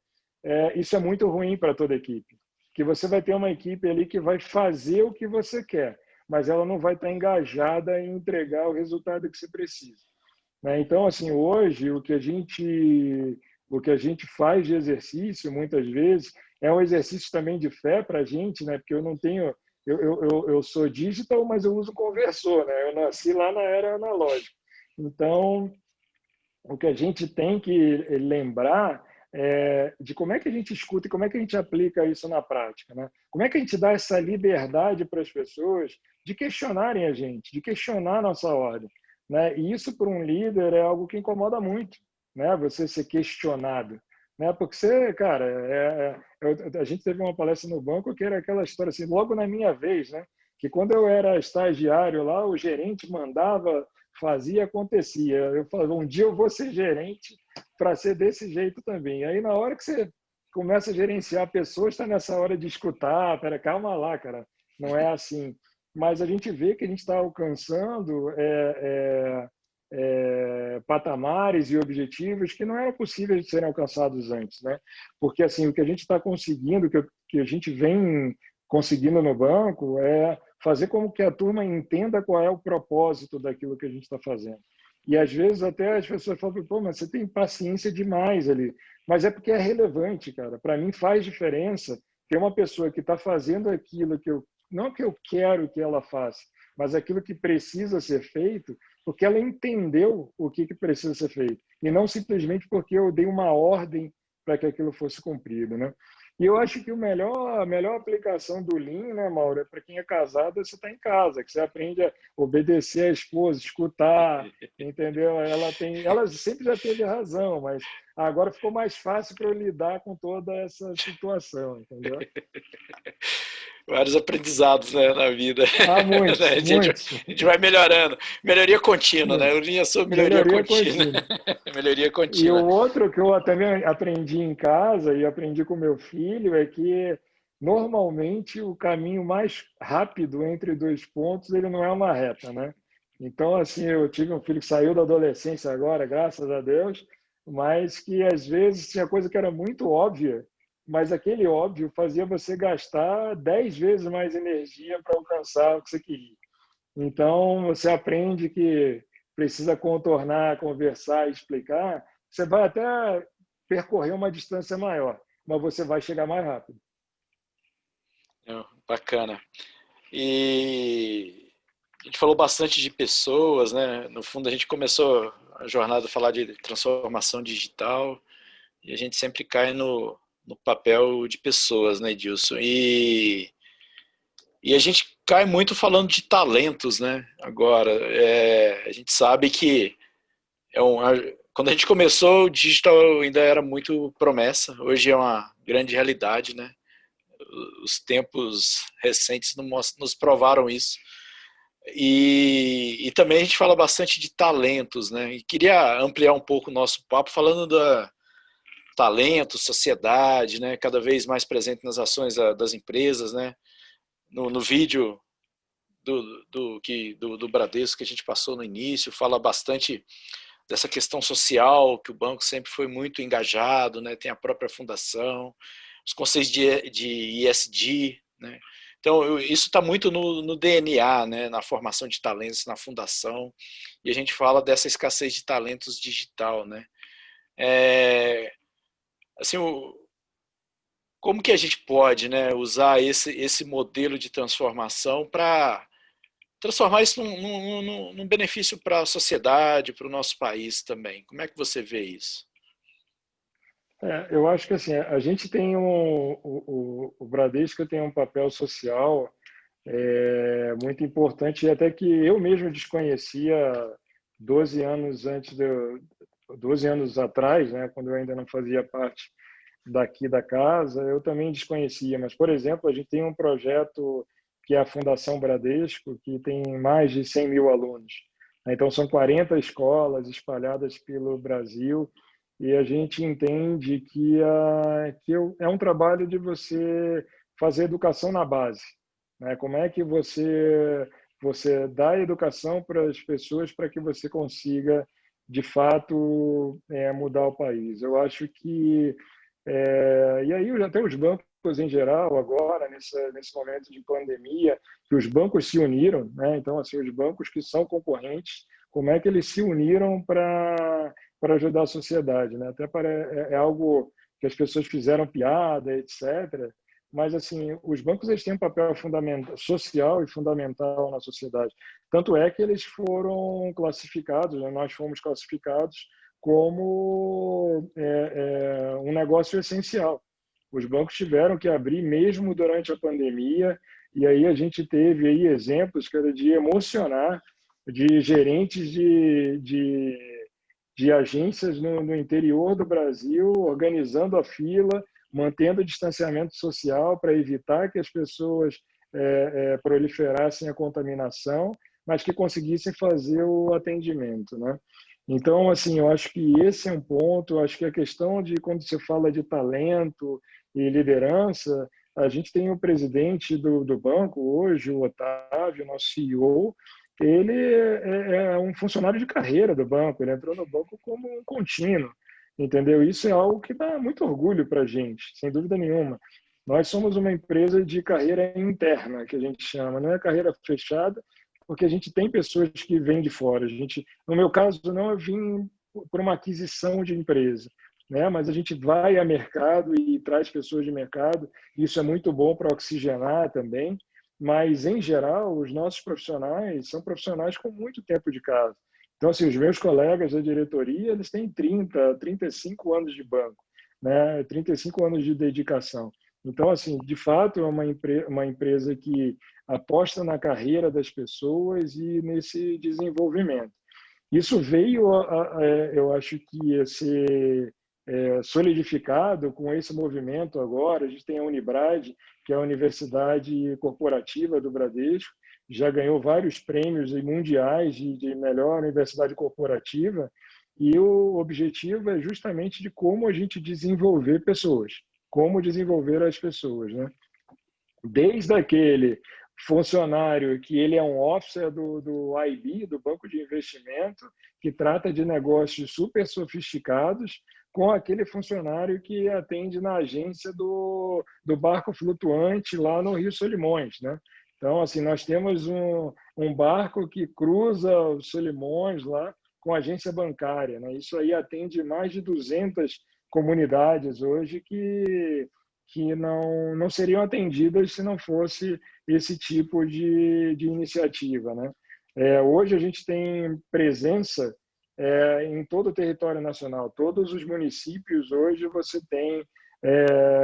isso é muito ruim para toda a equipe. Que você vai ter uma equipe ali que vai fazer o que você quer, mas ela não vai estar engajada em entregar o resultado que você precisa, né? Então, assim, hoje o que a gente faz de exercício muitas vezes é um exercício também de fé para a gente, né? Porque eu não tenho eu sou digital, mas eu uso conversor, né? Eu nasci lá na era analógica. Então, o que a gente tem que lembrar de como é que a gente escuta e como é que a gente aplica isso na prática, né? Como é que a gente dá essa liberdade para as pessoas de questionarem a gente, de questionar a nossa ordem, né? E isso para um líder é algo que incomoda muito, né? Você ser questionado, né? Porque você, cara, a gente teve uma palestra no banco que era aquela história assim, logo na minha vez, né? Que quando eu era estagiário lá, o gerente mandava, fazia, acontecia. Eu falava, um dia eu vou ser gerente para ser desse jeito também. Aí na hora que você começa a gerenciar pessoas, está nessa hora de escutar, pera, calma lá, cara, não é assim. Mas a gente vê que a gente está alcançando patamares e objetivos que não eram possíveis de serem alcançados antes, né? Porque assim o que a gente está conseguindo, que a gente vem conseguindo no banco, é fazer com que a turma entenda qual é o propósito daquilo que a gente está fazendo. E às vezes até as pessoas falam, pô, mas você tem paciência demais ali. Mas é porque é relevante, cara. Para mim faz diferença ter uma pessoa que está fazendo aquilo não que eu quero que ela faça, mas aquilo que precisa ser feito, porque ela entendeu o que precisa ser feito. E não simplesmente porque eu dei uma ordem para que aquilo fosse cumprido, né? E eu acho que a melhor aplicação do Lean, né, Mauro, é para quem é casado, você está em casa, que você aprende a obedecer a esposa, escutar, entendeu? Ela sempre já teve razão, mas agora ficou mais fácil para eu lidar com toda essa situação, entendeu? Vários aprendizados, né, na vida. Há Né, muitos, a gente, muitos. a gente vai melhorando. Melhoria contínua, né? Eu linha sobre melhoria Melhoria contínua. contínua. Melhoria E o contínua. outro que eu também aprendi em casa e aprendi com meu filho é que normalmente o caminho mais rápido entre dois pontos ele não é uma reta, né? Então assim eu tive um filho que saiu da adolescência agora, graças a Deus, mas que às vezes tinha coisa que era muito óbvia, mas aquele óbvio fazia você gastar 10 vezes mais energia para alcançar o que você queria. Então, você aprende que precisa contornar, conversar, explicar. Você vai até percorrer uma distância maior, mas você vai chegar mais rápido. Bacana. E a gente falou bastante de pessoas, né? No fundo, a gente começou a jornada a falar de transformação digital e a gente sempre cai no papel de pessoas, né, Edilson? E a gente cai muito falando de talentos, né? Agora, a gente sabe que quando a gente começou, o digital ainda era muito promessa, hoje é uma grande realidade, né? Os tempos recentes nos provaram isso. E também a gente fala bastante de talentos, né? E queria ampliar um pouco o nosso papo falando da talento, sociedade, né? Cada vez mais presente nas ações das empresas, né? No vídeo do Bradesco que a gente passou no início, fala bastante dessa questão social, que o banco sempre foi muito engajado, né? Tem a própria fundação, os conceitos de ESG, né? Então, isso está muito no DNA, né? Na formação de talentos, na fundação, e a gente fala dessa escassez de talentos digital, né? Assim, Como que a gente pode, né, usar esse modelo de transformação para transformar isso num benefício para a sociedade, para o nosso país também? Como é que você vê isso? Eu acho que assim, a gente tem o Bradesco tem um papel social muito importante, e até que eu mesmo desconhecia 12 anos 12 anos atrás, né, quando eu ainda não fazia parte daqui da casa, eu também desconhecia. Mas, por exemplo, a gente tem um projeto que é a Fundação Bradesco, que tem mais de 100 mil alunos. Então, são 40 escolas espalhadas pelo Brasil, e a gente entende que é um trabalho de você fazer educação na base, né? Como é que você dá educação para as pessoas para que você consiga, de fato, mudar o país. Eu acho que e aí até os bancos em geral agora nesse momento de pandemia, que os bancos se uniram, né? Então assim, os bancos que são concorrentes, como é que eles se uniram para ajudar a sociedade, né? Até é algo que as pessoas fizeram piada, etc. Mas assim, os bancos eles têm um papel fundamental, social e fundamental na sociedade. Tanto é que eles foram classificados, né? Nós fomos classificados como um negócio essencial. Os bancos tiveram que abrir mesmo durante a pandemia, e aí a gente teve aí exemplos que era de emocionar de gerentes de agências no interior do Brasil, organizando a fila, mantendo o distanciamento social para evitar que as pessoas proliferassem a contaminação, mas que conseguissem fazer o atendimento, né? Então, assim, eu acho que esse é um ponto. Eu acho que a questão de quando você fala de talento e liderança, a gente tem o presidente do banco hoje, o Otávio, nosso CEO, ele é um funcionário de carreira do banco, ele entrou no banco como um contínuo, entendeu? Isso é algo que dá muito orgulho para a gente, sem dúvida nenhuma. Nós somos uma empresa de carreira interna, que a gente chama, não é carreira fechada, porque a gente tem pessoas que vêm de fora. No meu caso, não, eu vim por uma aquisição de empresa, né? Mas a gente vai a mercado e traz pessoas de mercado. Isso é muito bom para oxigenar também. Mas, em geral, os nossos profissionais são profissionais com muito tempo de casa. Então, assim, os meus colegas da diretoria, eles têm 35 anos de banco, né? 35 anos de dedicação. Então, assim, de fato, é uma empresa que aposta na carreira das pessoas e nesse desenvolvimento. Isso veio, eu acho que a ser solidificado com esse movimento agora. A gente tem a Unibrad, que é a Universidade Corporativa do Bradesco, já ganhou vários prêmios mundiais de melhor universidade corporativa, e o objetivo é justamente de como a gente desenvolver pessoas, como desenvolver as pessoas, né? Desde aquele funcionário que ele é um officer do IB, do Banco de Investimento, que trata de negócios super sofisticados, com aquele funcionário que atende na agência do barco flutuante lá no Rio Solimões, né? Então, assim, nós temos um barco que cruza os Solimões lá com agência bancária, né? Isso aí atende mais de 200 comunidades hoje que não seriam atendidas se não fosse esse tipo de iniciativa, né? Hoje a gente tem presença em todo o território nacional. Todos os municípios hoje você tem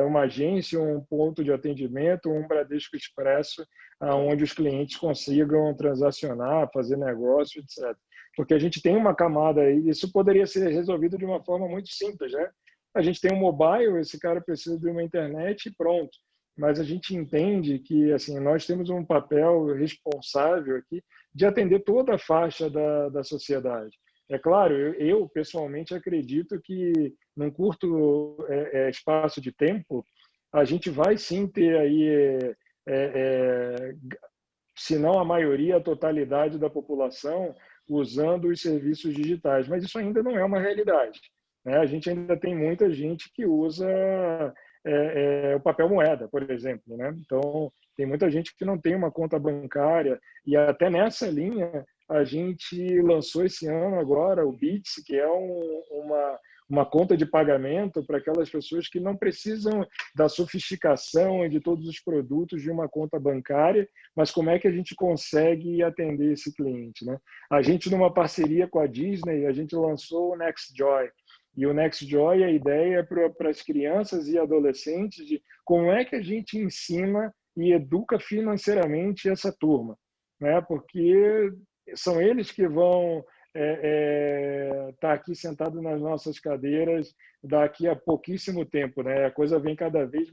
uma agência, um ponto de atendimento, um Bradesco Expresso, onde os clientes consigam transacionar, fazer negócio, etc. Porque a gente tem uma camada aí, isso poderia ser resolvido de uma forma muito simples, né? A gente tem um mobile, esse cara precisa de uma internet e pronto. Mas a gente entende que assim nós temos um papel responsável aqui de atender toda a faixa da sociedade. É claro, eu pessoalmente acredito que num curto espaço de tempo a gente vai sim ter aí, se não a maioria, a totalidade da população usando os serviços digitais, mas isso ainda não é uma realidade, né? A gente ainda tem muita gente que usa o papel moeda, por exemplo, né? Então, tem muita gente que não tem uma conta bancária, e até nessa linha a gente lançou esse ano agora o Bits, que é uma conta de pagamento para aquelas pessoas que não precisam da sofisticação e de todos os produtos de uma conta bancária, mas como é que a gente consegue atender esse cliente, né? A gente, numa parceria com a Disney, a gente lançou o NextJoy. E o NextJoy, a ideia é para as crianças e adolescentes de como é que a gente ensina e educa financeiramente essa turma, né? Porque são eles que vão tá aqui sentado nas nossas cadeiras daqui a pouquíssimo tempo, né? A coisa vem cada vez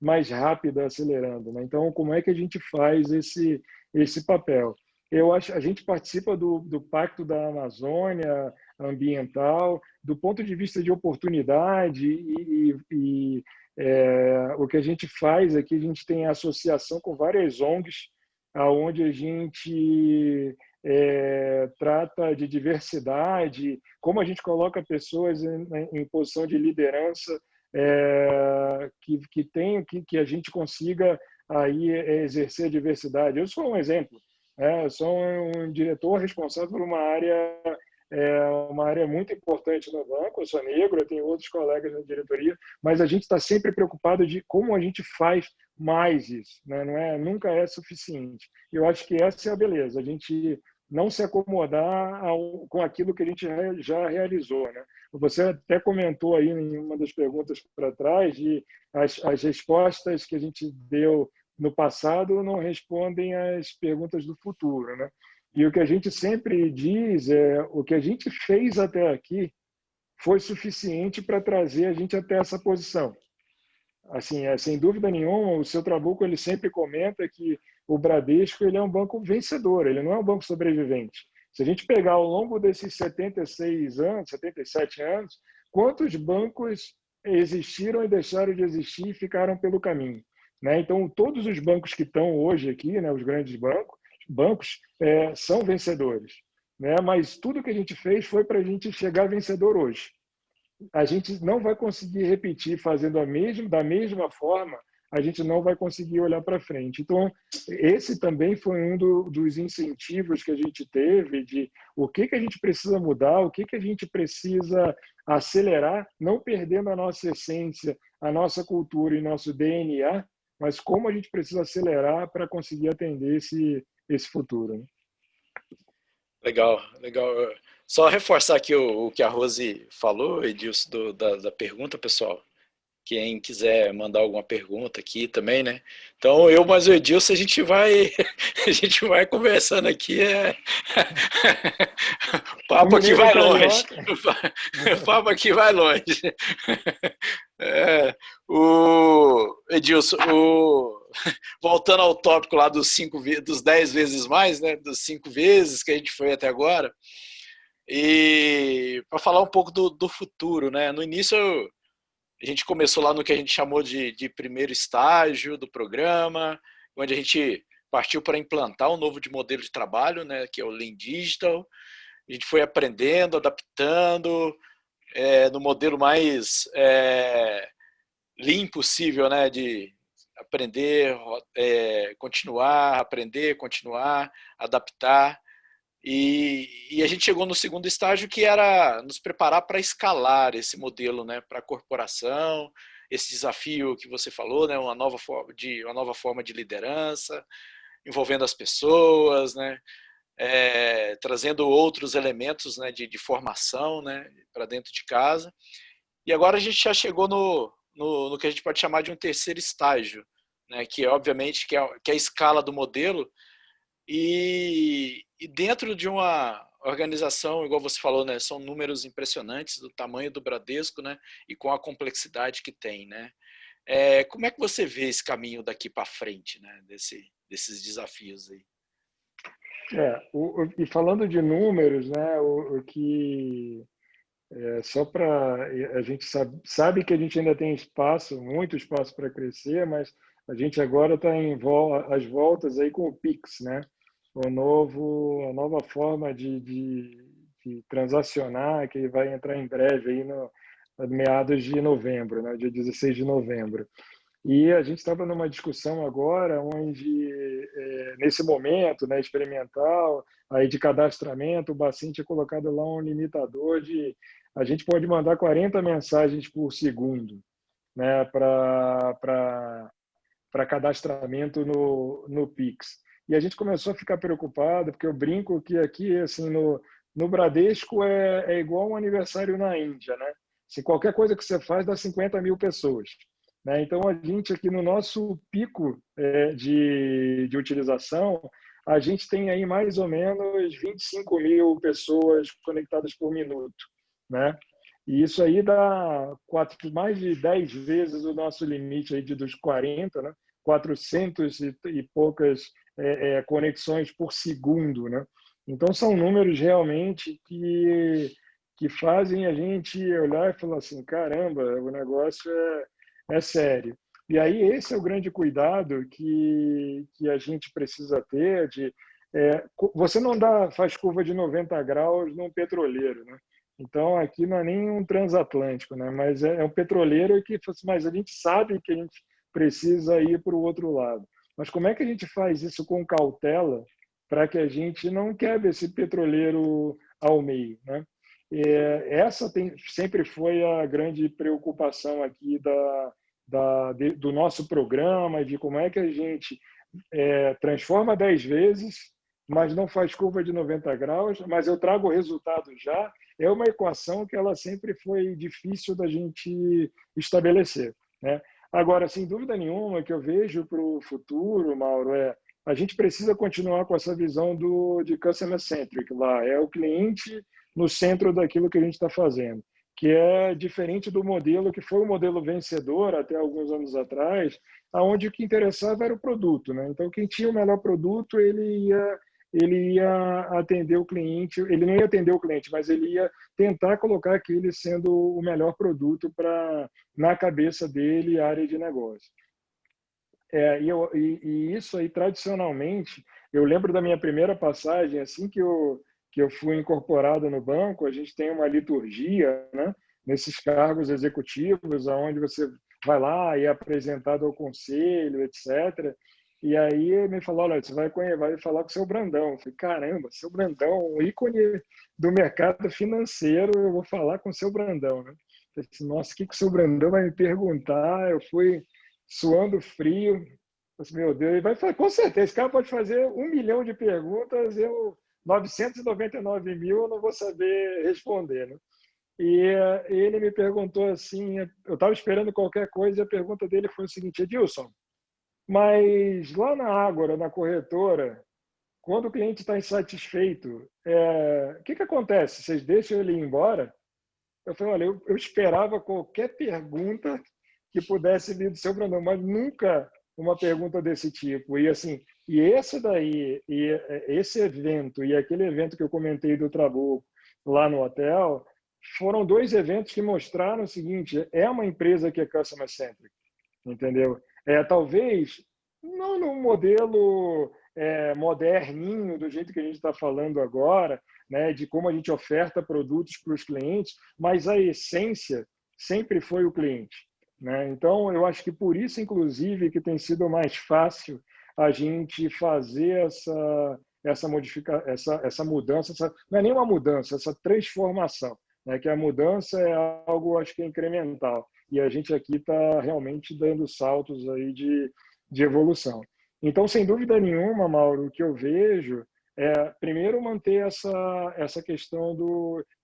mais rápida, acelerando, né? Então, como é que a gente faz esse papel? Eu acho, a gente participa do Pacto da Amazônia ambiental, do ponto de vista de oportunidade o que a gente faz aqui, a gente tem associação com várias ONGs, aonde a gente trata de diversidade, como a gente coloca pessoas em posição de liderança, que a gente consiga aí exercer a diversidade. Eu sou um exemplo, eu sou um diretor responsável por uma área muito importante no banco. Eu sou negro, eu tenho outros colegas na diretoria, mas a gente está sempre preocupado de como a gente faz mais isso, né? Nunca é suficiente. Eu acho que essa é a beleza, a gente não se acomodar com aquilo que a gente já realizou, né? Você até comentou aí em uma das perguntas para trás de as respostas que a gente deu no passado não respondem às perguntas do futuro, né? E o que a gente sempre diz é o que a gente fez até aqui foi suficiente para trazer a gente até essa posição. Assim, sem dúvida nenhuma, o seu Trabuco ele sempre comenta que o Bradesco ele é um banco vencedor, ele não é um banco sobrevivente. Se a gente pegar ao longo desses 76 anos, 77 anos, quantos bancos existiram e deixaram de existir e ficaram pelo caminho, né? Então, todos os bancos que estão hoje aqui, né, os grandes bancos são vencedores, né? Mas tudo que a gente fez foi para a gente chegar vencedor hoje. A gente não vai conseguir repetir fazendo da mesma forma, a gente não vai conseguir olhar para frente. Então, esse também foi um dos incentivos que a gente teve de o que a gente precisa mudar, o que a gente precisa acelerar, não perdendo a nossa essência, a nossa cultura e nosso DNA, mas como a gente precisa acelerar para conseguir atender esse futuro, né? Legal, legal. Só reforçar aqui o que a Rose falou, Edilson, da pergunta, pessoal. Quem quiser mandar alguma pergunta aqui também, né? Então, eu mais o Edilson, a gente vai, a gente vai conversando aqui. O O papo aqui mineiro vai longe. carioca. O papo aqui vai longe. É, o Edilson, voltando ao tópico lá dos 10 vezes mais, né? Dos 5 vezes que a gente foi até agora. E para falar um pouco do futuro, né? No início a gente começou lá no que a gente chamou de primeiro estágio do programa, onde a gente partiu para implantar um novo modelo de trabalho, né, que é o Lean Digital. A gente foi aprendendo, adaptando, no modelo mais lean possível, né, de aprender, continuar, aprender, continuar, adaptar. E a gente chegou no segundo estágio, que era nos preparar para escalar esse modelo, né, para a corporação, esse desafio que você falou, né, uma nova forma de liderança, envolvendo as pessoas, né, trazendo outros elementos, né, de formação, né, para dentro de casa. E agora a gente já chegou no que a gente pode chamar de um terceiro estágio, né, que obviamente que é a escala do modelo. E dentro de uma organização, igual você falou, né, são números impressionantes do tamanho do Bradesco, né, e com a complexidade que tem, né? Como é que você vê esse caminho daqui para frente, né, desses desafios aí? E falando de números, né, o que só para a gente sabe que a gente ainda tem espaço, muito espaço para crescer, mas a gente agora está às voltas aí com o Pix, né? A nova forma de transacionar que vai entrar em breve aí no meados de novembro, né? Dia 16 de novembro. E a gente estava numa discussão agora onde, nesse momento, né, experimental, aí de cadastramento, o Bacen tinha colocado lá um limitador de a gente pode mandar 40 mensagens por segundo, né, para cadastramento no Pix. E a gente começou a ficar preocupado, porque eu brinco que aqui, assim, no Bradesco é igual um aniversário na Índia, né? Se qualquer coisa que você faz dá 50 mil pessoas. Né? Então, a gente aqui no nosso pico de utilização, a gente tem aí mais ou menos 25 mil pessoas conectadas por minuto. Né? E isso aí dá mais de 10 vezes o nosso limite aí dos 40, né? 400 e poucas conexões por segundo. Né? Então, são números realmente que fazem a gente olhar e falar assim, caramba, o negócio é sério. E aí esse é o grande cuidado que a gente precisa ter de você não faz curva de 90 graus num petroleiro, né? Então aqui não é nem um transatlântico, né? Mas é um petroleiro mas a gente sabe que a gente precisa ir para o outro lado. Mas como é que a gente faz isso com cautela para que a gente não quebre esse petroleiro ao meio, né? Essa sempre foi a grande preocupação aqui do nosso programa, de como é que a gente transforma 10 vezes, mas não faz curva de 90 graus, mas eu trago o resultado já. É uma equação que ela sempre foi difícil da gente estabelecer. Né? Agora, sem dúvida nenhuma, que eu vejo para o futuro, Mauro, a gente precisa continuar com essa visão de customer centric lá. É o cliente no centro daquilo que a gente está fazendo, que é diferente do modelo que foi o modelo vencedor até alguns anos atrás, aonde o que interessava era o produto, né? Então, quem tinha o melhor produto, ele ia atender o cliente, ele não ia atender o cliente, mas ele ia tentar colocar aquele sendo o melhor produto na cabeça dele, área de negócio. E isso aí, tradicionalmente, eu lembro da minha primeira passagem, assim que eu fui incorporado no banco, a gente tem uma liturgia, né, nesses cargos executivos, onde você vai lá e é apresentado ao conselho, etc. E aí me falou, olha, você vai falar com o seu Brandão. Eu falei, caramba, seu Brandão, um ícone do mercado financeiro, eu vou falar com o seu Brandão. Né? Eu falei, nossa, o que o seu Brandão vai me perguntar? Eu fui suando frio. Meu Deus, ele vai falar, com certeza, esse cara pode fazer 1 milhão de perguntas, 999 mil eu não vou saber responder. Né? E ele me perguntou assim, eu estava esperando qualquer coisa e a pergunta dele foi o seguinte, Edilson, mas lá na Ágora, na corretora, quando o cliente está insatisfeito, o que acontece? Vocês deixam ele ir embora? Eu falei, olha, eu esperava qualquer pergunta que pudesse vir do seu Brandão, mas nunca uma pergunta desse tipo. E assim, esse evento e aquele evento que eu comentei do Trabuco lá no hotel, foram 2 eventos que mostraram o seguinte, é uma empresa que é customer centric, entendeu? Talvez não no modelo moderninho, do jeito que a gente está falando agora, né, de como a gente oferta produtos para os clientes, mas a essência sempre foi o cliente. Né? Então, eu acho que por isso, inclusive, que tem sido mais fácil a gente fazer essa mudança, não é nem uma mudança, essa transformação, né? Que a mudança é algo, acho que é incremental, e a gente aqui está realmente dando saltos aí de evolução. Então, sem dúvida nenhuma, Mauro, o que eu vejo primeiro, manter essa questão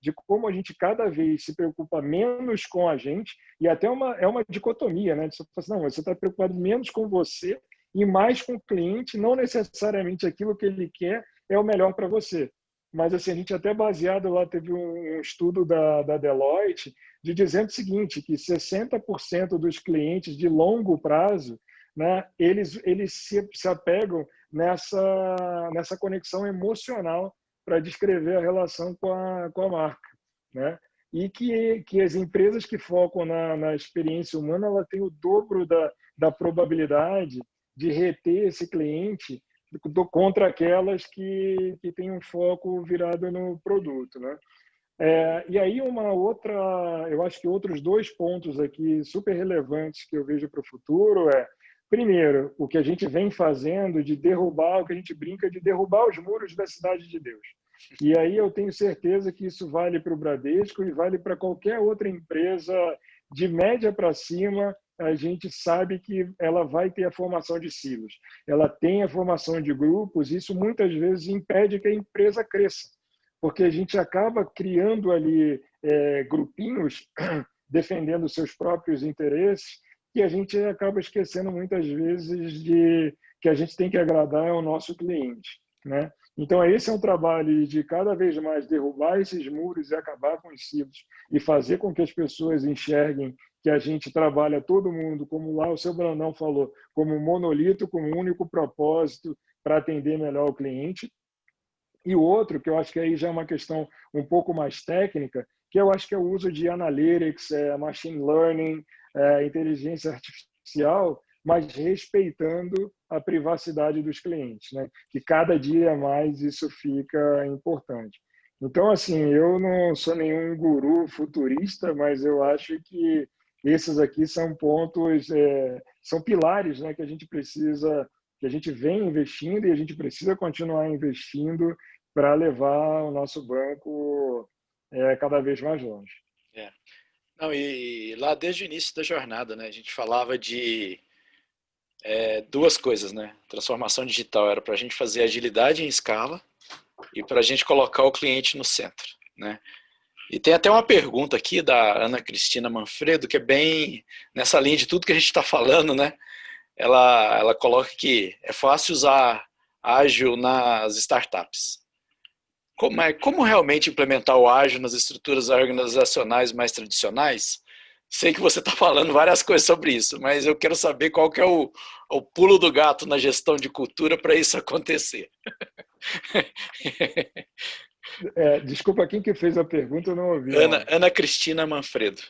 de como a gente cada vez se preocupa menos com a gente, e até é uma dicotomia, né? Você fala assim, não, você está preocupado menos com você e mais com o cliente, não necessariamente aquilo que ele quer é o melhor para você. Mas assim, a gente até baseado lá, teve um estudo da Deloitte dizendo o seguinte, que 60% dos clientes de longo prazo, né, eles se apegam nessa conexão emocional para descrever a relação com a marca. Né? E que as empresas que focam na experiência humana, ela tem o dobro da probabilidade de reter esse cliente contra aquelas que têm um foco virado no produto. Né? E aí eu acho que outros 2 pontos aqui super relevantes que eu vejo para o futuro primeiro, o que a gente vem fazendo de derrubar, o que a gente brinca de derrubar os muros da cidade de Deus. E aí eu tenho certeza que isso vale para o Bradesco e vale para qualquer outra empresa de média para cima. A gente sabe que ela vai ter a formação de silos, ela tem a formação de grupos, isso muitas vezes impede que a empresa cresça, porque a gente acaba criando ali grupinhos defendendo seus próprios interesses, que a gente acaba esquecendo muitas vezes de que a gente tem que agradar ao nosso cliente, né? Então, esse é um trabalho de cada vez mais derrubar esses muros e acabar com os silos e fazer com que as pessoas enxerguem que a gente trabalha todo mundo, como lá o seu Brandão falou, como um monolito, com um único propósito para atender melhor o cliente. E o outro, que eu acho que aí já é uma questão um pouco mais técnica, que eu acho que é o uso de analytics, machine learning, inteligência artificial, mas respeitando a privacidade dos clientes, né? Que cada dia mais isso fica importante. Então, assim, eu não sou nenhum guru futurista, mas eu acho que esses aqui são pontos, são pilares, né, que a gente precisa, que a gente vem investindo e a gente precisa continuar investindo para levar o nosso banco cada vez mais longe. É. Não, e lá desde o início da jornada, né, a gente falava de duas coisas, né? Transformação digital era para a gente fazer agilidade em escala e para a gente colocar o cliente no centro, né? E tem até uma pergunta aqui da Ana Cristina Manfredo, que é bem nessa linha de tudo que a gente está falando, né? Ela coloca que é fácil usar ágil nas startups. Como realmente implementar o ágil nas estruturas organizacionais mais tradicionais? Sei que você está falando várias coisas sobre isso, mas eu quero saber qual que é o pulo do gato na gestão de cultura para isso acontecer. Desculpa, quem que fez a pergunta, eu não ouvi, Mauro. Ana Cristina Manfredo.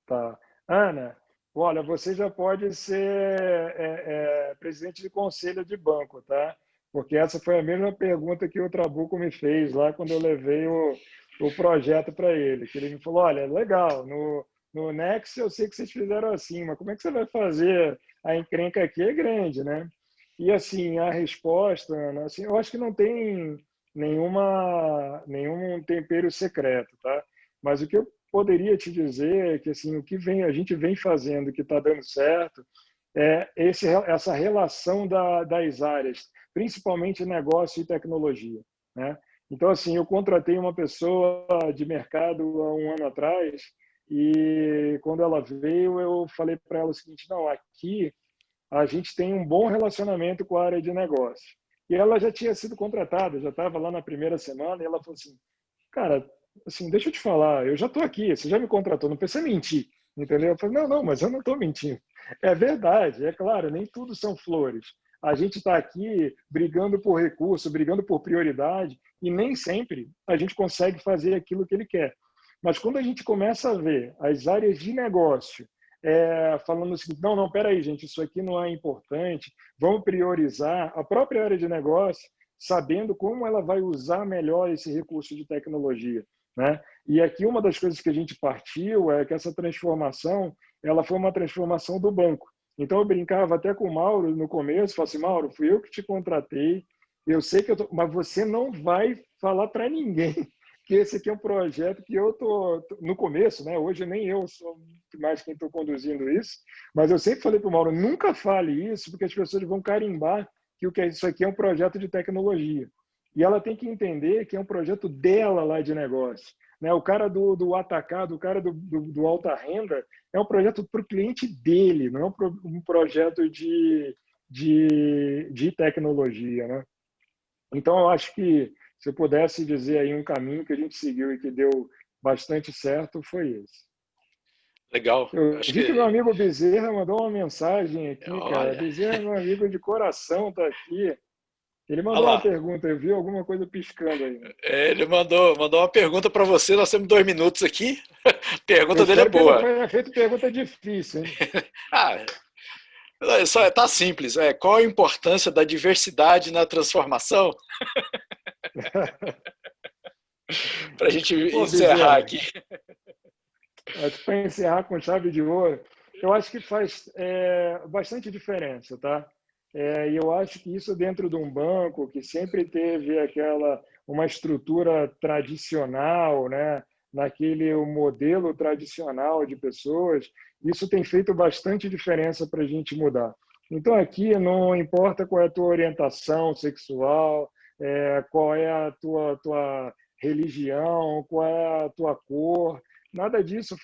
Tá. Ana, olha, você já pode ser presidente de conselho de banco, tá? Porque essa foi a mesma pergunta que o Trabuco me fez lá quando eu levei o projeto para ele. Que ele me falou, olha, legal, no Next eu sei que vocês fizeram assim, mas como é que você vai fazer? A encrenca aqui é grande, né? E assim, a resposta, Ana, assim, eu acho que não tem nenhum tempero secreto, tá? Mas o que eu poderia te dizer que assim a gente vem fazendo que está dando certo essa relação das áreas, principalmente negócio e tecnologia, né? Então assim eu contratei uma pessoa de mercado há um ano atrás e quando ela veio eu falei para ela o seguinte: não, aqui a gente tem um bom relacionamento com a área de negócio. E ela já tinha sido contratada, já estava lá na primeira semana e ela falou assim: cara, assim, deixa eu te falar, eu já estou aqui, você já me contratou, não precisa mentir, entendeu? Eu falei, não, mas eu não estou mentindo. É verdade, é claro, nem tudo são flores. A gente está aqui brigando por recurso, brigando por prioridade, e nem sempre a gente consegue fazer aquilo que ele quer. Mas quando a gente começa a ver as áreas de negócio falando assim, não, peraí, gente, isso aqui não é importante, vamos priorizar a própria área de negócio, sabendo como ela vai usar melhor esse recurso de tecnologia, né? E aqui uma das coisas que a gente partiu é que essa transformação, ela foi uma transformação do banco. Então eu brincava até com o Mauro no começo, falei assim, Mauro, fui eu que te contratei, eu sei que mas você não vai falar para ninguém que esse aqui é um projeto que eu tô no começo, né? Hoje nem eu sou mais quem estou conduzindo isso, mas eu sempre falei para o Mauro, nunca fale isso, porque as pessoas vão carimbar que isso aqui é um projeto de tecnologia. E ela tem que entender que é um projeto dela lá de negócio. Né? O cara do atacado, o cara do alta renda, é um projeto para o cliente dele, não é um projeto de tecnologia. Né? Então, eu acho que se eu pudesse dizer aí um caminho que a gente seguiu e que deu bastante certo, foi esse. Legal. Eu Acho vi que meu que, amigo Bezerra mandou uma mensagem aqui, cara. olha, Bezerra, meu amigo de coração, tá aqui. Ele olha mandou uma lá. pergunta, eu vi alguma coisa piscando aí. Ele mandou uma pergunta para você. Nós temos 2 minutos aqui. A Eu pergunta dele é espero que ele não boa. tenha feito pergunta difícil, hein? Ah, só tá simples. Qual a importância da diversidade na transformação? Para a gente Pô, encerrar Bezerra, aqui. acho que para encerrar com chave de ouro, eu acho que faz bastante diferença, tá? E eu acho que isso dentro de um banco que sempre teve aquela uma estrutura tradicional, né? Naquele modelo tradicional de pessoas, isso tem feito bastante diferença para a gente mudar. Então, aqui não importa qual é a tua orientação sexual, qual é a tua religião, qual é a tua cor, nada disso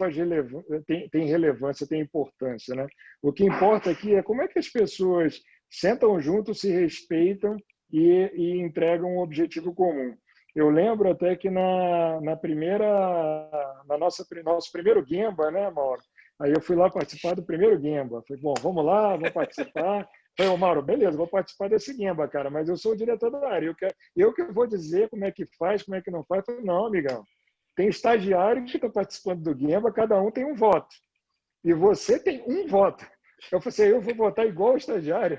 tem relevância, tem importância, né? O que importa aqui é como é que as pessoas sentam juntos, se respeitam e entregam um objetivo comum. Eu lembro até que nosso primeiro Gemba, né, Mauro? Aí eu fui lá participar do primeiro Gemba. Falei, bom, vamos lá, vou participar. Falei, ô, Mauro, beleza, vou participar desse Gemba, cara, mas eu sou o diretor da área. Eu que vou dizer como é que faz, como é que não faz. Falei, não, amigão, tem estagiário que está participando do Gemba, cada um tem um voto. E você tem um voto. Eu falei assim, eu vou votar igual o estagiário?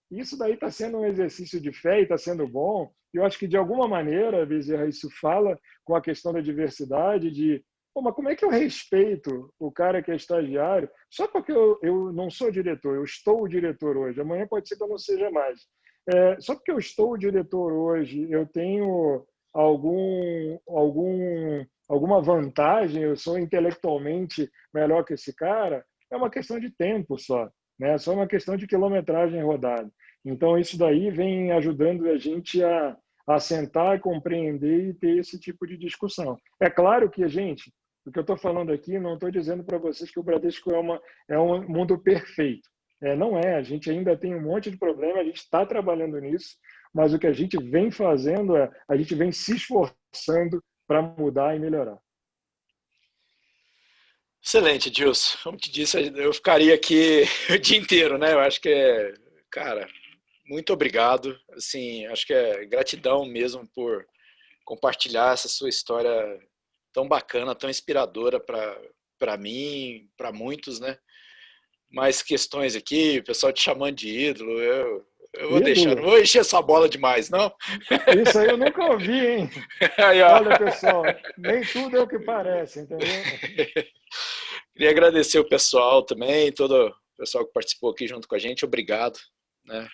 Isso daí está sendo um exercício de fé e está sendo bom. Eu acho que, de alguma maneira, Bezerra, isso fala com a questão da diversidade, mas como é que eu respeito o cara que é estagiário só porque eu não sou diretor, eu estou o diretor hoje, amanhã pode ser que eu não seja mais. Só porque eu estou o diretor hoje, eu tenho alguma vantagem, eu sou intelectualmente melhor que esse cara, é uma questão de tempo só, né? É só uma questão de quilometragem rodada. Então, isso daí vem ajudando a gente a sentar, compreender e ter esse tipo de discussão. É claro que, gente, o que eu estou falando aqui, não estou dizendo para vocês que o Bradesco é um mundo perfeito. Não é, a gente ainda tem um monte de problema, a gente está trabalhando nisso, mas o que a gente vem fazendo a gente vem se esforçando para mudar e melhorar. Excelente, Dilson. Como te disse, eu ficaria aqui o dia inteiro, né? Eu acho que cara, muito obrigado. Assim, acho que é gratidão mesmo por compartilhar essa sua história tão bacana, tão inspiradora para mim, para muitos, né? Mais questões aqui, o pessoal te chamando de ídolo, eu vou deixar, não vou encher essa bola demais, não. Isso aí eu nunca ouvi, hein? Aí, olha, pessoal, nem tudo é o que parece, entendeu? Queria agradecer o pessoal também, todo o pessoal que participou aqui junto com a gente, obrigado, né?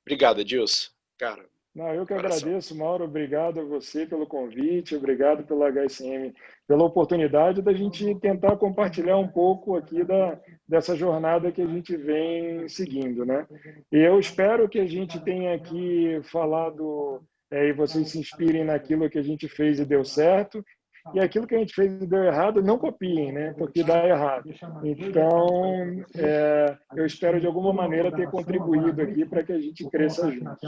Obrigado, Edilson. Cara, não, eu que coração. agradeço, Mauro. Obrigado a você pelo convite, obrigado pela HSM, pela oportunidade da gente tentar compartilhar um pouco aqui dessa jornada que a gente vem seguindo, né? E eu espero que a gente tenha aqui falado e vocês se inspirem naquilo que a gente fez e deu certo, e aquilo que a gente fez e deu errado, não copiem, né? Porque dá errado. Então, eu espero de alguma maneira ter contribuído aqui para que a gente cresça junto.